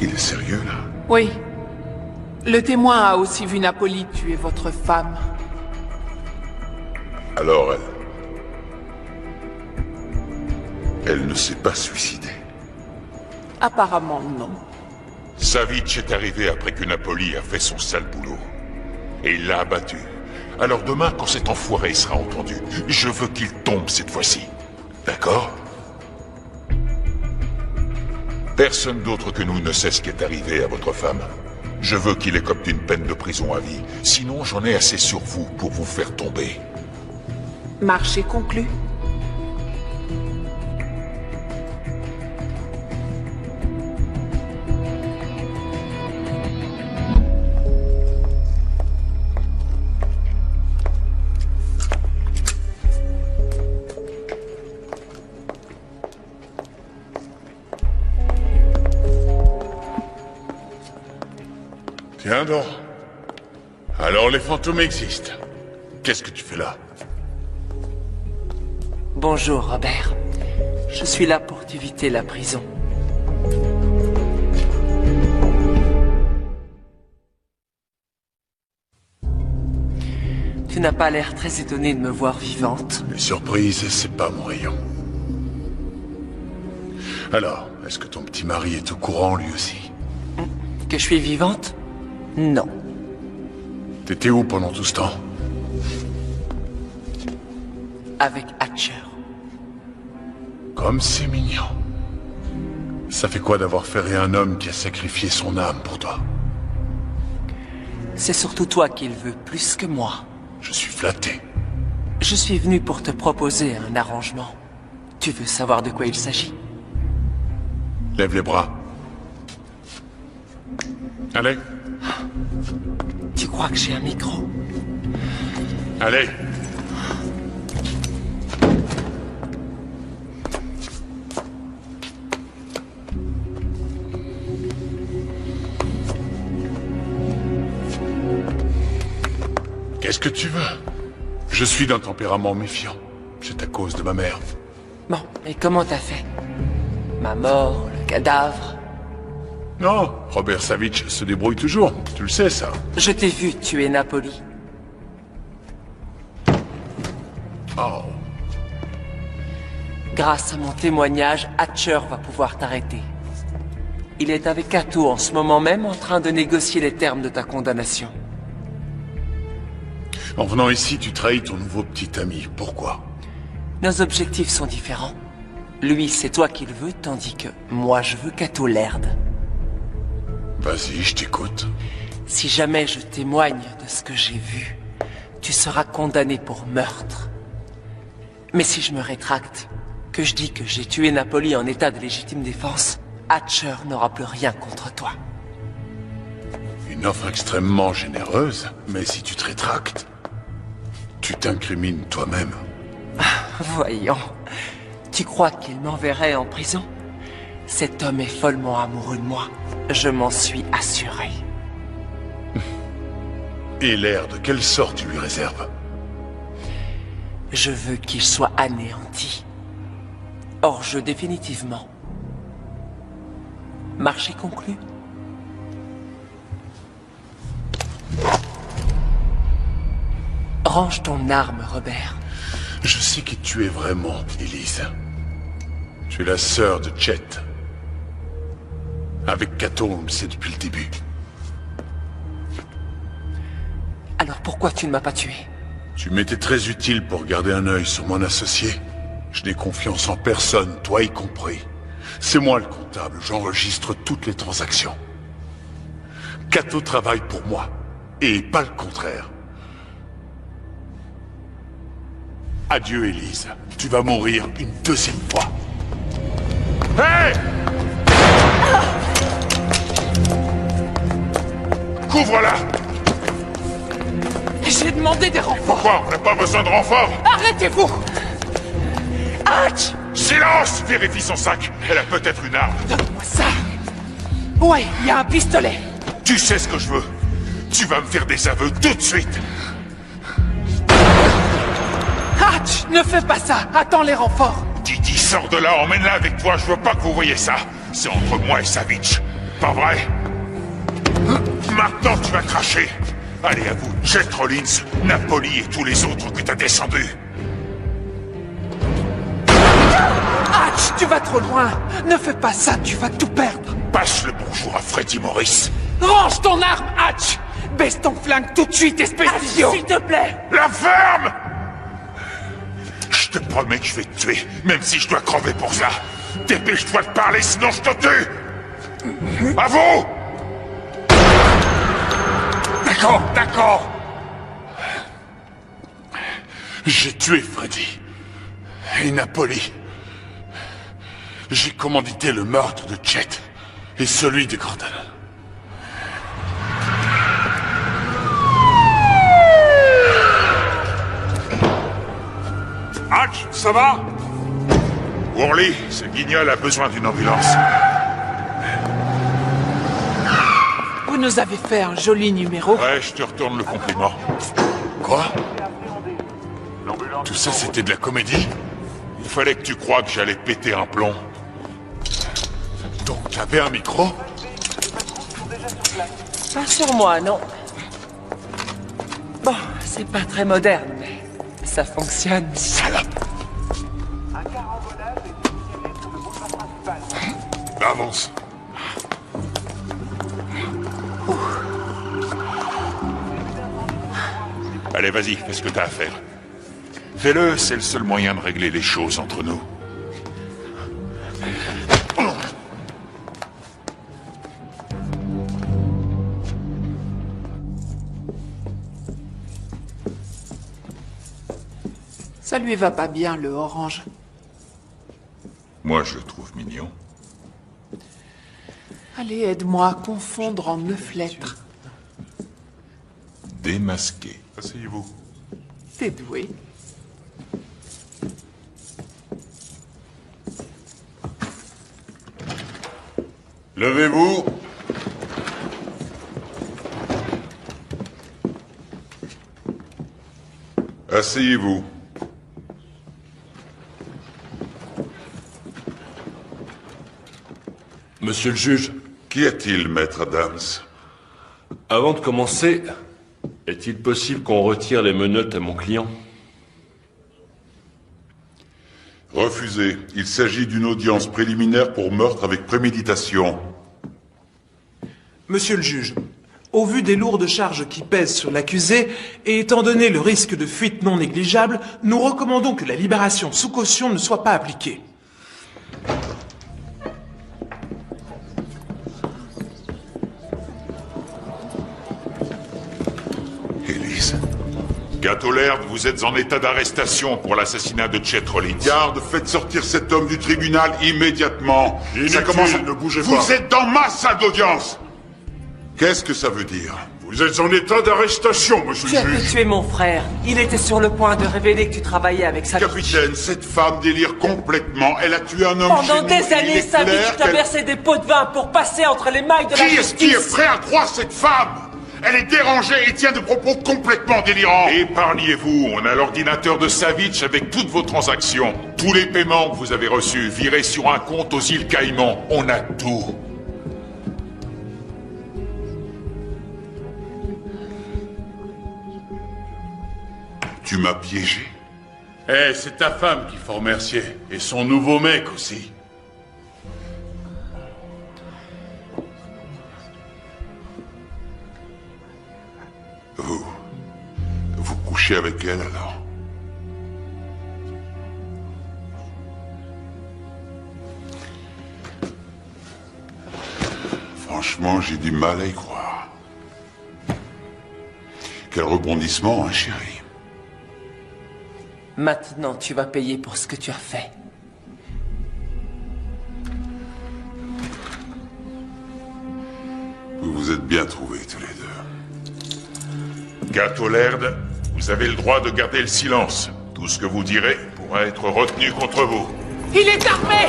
Il est sérieux, là? Oui. Le témoin a aussi vu Napoli tuer votre femme. Alors elle ne s'est pas suicidée. Apparemment, non. Savitch est arrivé après que Napoli a fait son sale boulot. Et il l'a abattu. Alors demain, quand cet enfoiré sera entendu, je veux qu'il tombe cette fois-ci. D'accord? Personne d'autre que nous ne sait ce qui est arrivé à votre femme. Je veux qu'il écope une peine de prison à vie. Sinon, j'en ai assez sur vous pour vous faire tomber. Marché conclu. Tiens donc. Alors les fantômes existent. Qu'est-ce que tu fais là? Bonjour, Robert. Je suis là pour t'éviter la prison. Tu n'as pas l'air très étonné de me voir vivante. Les surprises, c'est pas mon rayon. Alors, est-ce que ton petit mari est au courant lui aussi? Que je suis vivante? Non. T'étais où pendant tout ce temps? Avec Hatcher. Comme c'est mignon. Ça fait quoi d'avoir ferré un homme qui a sacrifié son âme pour toi? C'est surtout toi qui le veux plus que moi. Je suis flatté. Je suis venu pour te proposer un arrangement. Tu veux savoir de quoi il s'agit? Lève les bras. Allez. Tu crois que j'ai un micro? Allez. Qu'est-ce que tu veux? Je suis d'un tempérament méfiant. C'est à cause de ma mère. Bon, et comment t'as fait? Ma mort, le cadavre... Non, Robert Savitch se débrouille toujours. Tu le sais, ça. Je t'ai vu tuer Napoli. Oh. Grâce à mon témoignage, Hatcher va pouvoir t'arrêter. Il est avec Kato en ce moment même en train de négocier les termes de ta condamnation. En venant ici, tu trahis ton nouveau petit ami. Pourquoi? Nos objectifs sont différents. Lui, c'est toi qui le veux, tandis que moi, je veux Kato Laird. Vas-y, je t'écoute. Si jamais je témoigne de ce que j'ai vu, tu seras condamné pour meurtre. Mais si je me rétracte, que je dis que j'ai tué Napoli en état de légitime défense, Hatcher n'aura plus rien contre toi. Une offre extrêmement généreuse, mais si tu te rétractes, tu t'incrimines toi-même. Voyons, tu crois qu'il m'enverrait en prison? Cet homme est follement amoureux de moi. Je m'en suis assuré. Et l'air de quelle sorte tu lui réserves? Je veux qu'il soit anéanti. Hors jeu définitivement. Marché conclu? Range ton arme, Robert. Je sais qui tu es vraiment, Elise. Tu es la sœur de Chet. Avec Kato, on le sait depuis le début. Alors pourquoi tu ne m'as pas tué? Tu m'étais très utile pour garder un œil sur mon associé. Je n'ai confiance en personne, toi y compris. C'est moi le comptable, j'enregistre toutes les transactions. Kato travaille pour moi, et pas le contraire. Adieu, Elise. Tu vas mourir une deuxième fois. Hé! Couvre-la! J'ai demandé des renforts. Pourquoi? On n'a pas besoin de renfort. Arrêtez-vous! Hatch! Silence! Vérifie son sac. Elle a peut-être une arme. Donne-moi ça! Ouais, il y a un pistolet. Tu sais ce que je veux. Tu vas me faire des aveux tout de suite. Hatch, ne fais pas ça. Attends les renforts. Didi, sors de là, emmène-la avec toi. Je veux pas que vous voyez ça. C'est entre moi et Savitch. Pas vrai? Maintenant, tu vas cracher. Allez, à vous, Jet Rollins, Napoli et tous les autres que t'as descendus. Hatch, tu vas trop loin. Ne fais pas ça, tu vas tout perdre. Passe le bonjour à Freddy Morris. Range ton arme, Hatch. Baisse ton flingue tout de suite, espèce d'idiot! S'il te plaît! La ferme! Je te promets que je vais te tuer, même si je dois crever pour ça. Dépêche-toi de parler, sinon je te tue! À vous! D'accord, d'accord. J'ai tué Freddy. Et Napoli. J'ai commandité le meurtre de Chet. Et celui de Gordon. Hatch, ça va? Worley, ce guignol a besoin d'une ambulance. Vous nous avez fait un joli numéro. Ouais, je te retourne le compliment. Quoi? Tout ça, c'était de la comédie? Il fallait que tu crois que j'allais péter un plomb. Donc, t'avais un micro? Pas sur moi, non. Bon, c'est pas très moderne, mais ça fonctionne. Salope! Avance. Allez, vas-y, fais ce que t'as à faire. Fais-le, c'est le seul moyen de régler les choses entre nous. Ça lui va pas bien, le orange. Moi, je le trouve mignon. Allez, aide-moi à confondre en 9 lettres. Démasqué. Asseyez-vous. T'es doué. Levez-vous. Asseyez-vous. Monsieur le juge, Qu'y a-t-il, maître Adams? avant de commencer, est-il possible qu'on retire les menottes à mon client? Refusé. Il s'agit d'une audience préliminaire pour meurtre avec préméditation. Monsieur le juge, au vu des lourdes charges qui pèsent sur l'accusé, et étant donné le risque de fuite non négligeable, nous recommandons que la libération sous caution ne soit pas appliquée. Élise. Gatolerd, vous êtes en état d'arrestation pour l'assassinat de Chet Rollins. Garde, faites sortir cet homme du tribunal immédiatement. Inutile, ne bougez pas. Vous êtes dans ma salle d'audience. Qu'est-ce que ça veut dire? Vous êtes en état d'arrestation, monsieur Tu as le pu juge. tuer mon frère. Il était sur le point de révéler que tu travaillais avec sa Capitaine, cette femme délire complètement. Elle a tué un homme Pendant chez nous. des Il années, est sa vie, clair tu t'as qu'elle- versé des pots de vin pour passer entre les mailles de la Qui est-ce qui est justice. prêt à croire cette femme? Elle est dérangée et tient de propos complètement délirants. Épargnez-vous, on a l'ordinateur de Savitch avec toutes vos transactions. Tous les paiements que vous avez reçus virés sur un compte aux îles Caïmans. On a tout. Tu m'as piégé. Eh, c'est ta femme qu'il faut remercier. Et son nouveau mec aussi. Vous couchez avec elle alors? Franchement, j'ai du mal à y croire. Quel rebondissement, hein, chérie? Maintenant, tu vas payer pour ce que tu as fait. Vous vous êtes bien trouvés tous les deux. Gatolerd, vous avez le droit de garder le silence. Tout ce que vous direz pourra être retenu contre vous. Il est armé!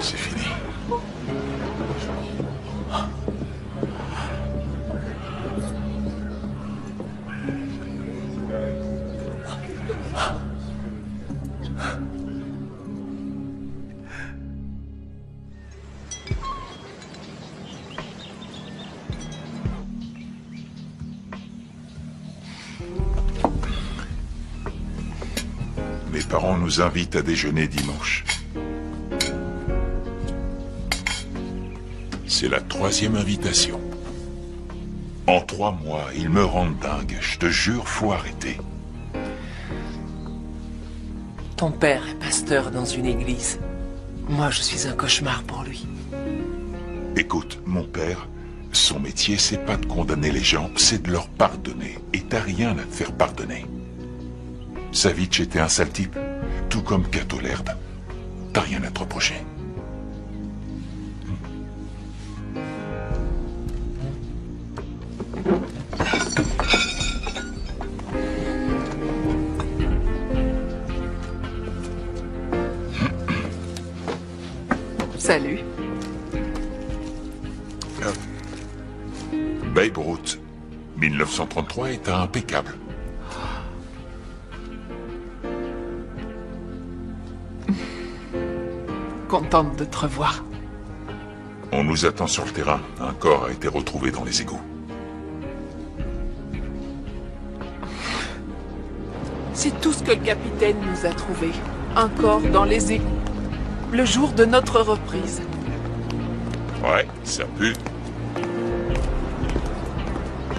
C'est fini. parents nous invitent à déjeuner dimanche. C'est la 3e invitation. En 3 mois, ils me rendent dingue. Je te jure, faut arrêter. Ton père est pasteur dans une église. Moi, je suis un cauchemar pour lui. Écoute, mon père, son métier, c'est pas de condamner les gens, c'est de leur pardonner. Et t'as rien à te faire pardonner. Savitch était un sale type, tout comme Cato Laird. T'as rien à te reprocher. Salut. Babe Ruth, 1933 est impeccable. Contente de te revoir. On nous attend sur le terrain. Un corps a été retrouvé dans les égouts. C'est tout ce que le capitaine nous a trouvé. Un corps dans les égouts. Le jour de notre reprise. Ouais, ça pue.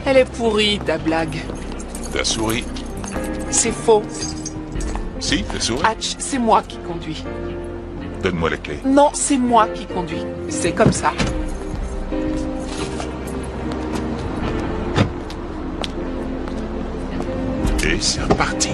Elle est pourrie, ta blague. T'as souri. C'est faux. Si, t'as souri. Hatch, c'est moi qui conduis. Donne-moi la clé. Non, c'est moi qui conduis. C'est comme ça. Et c'est reparti.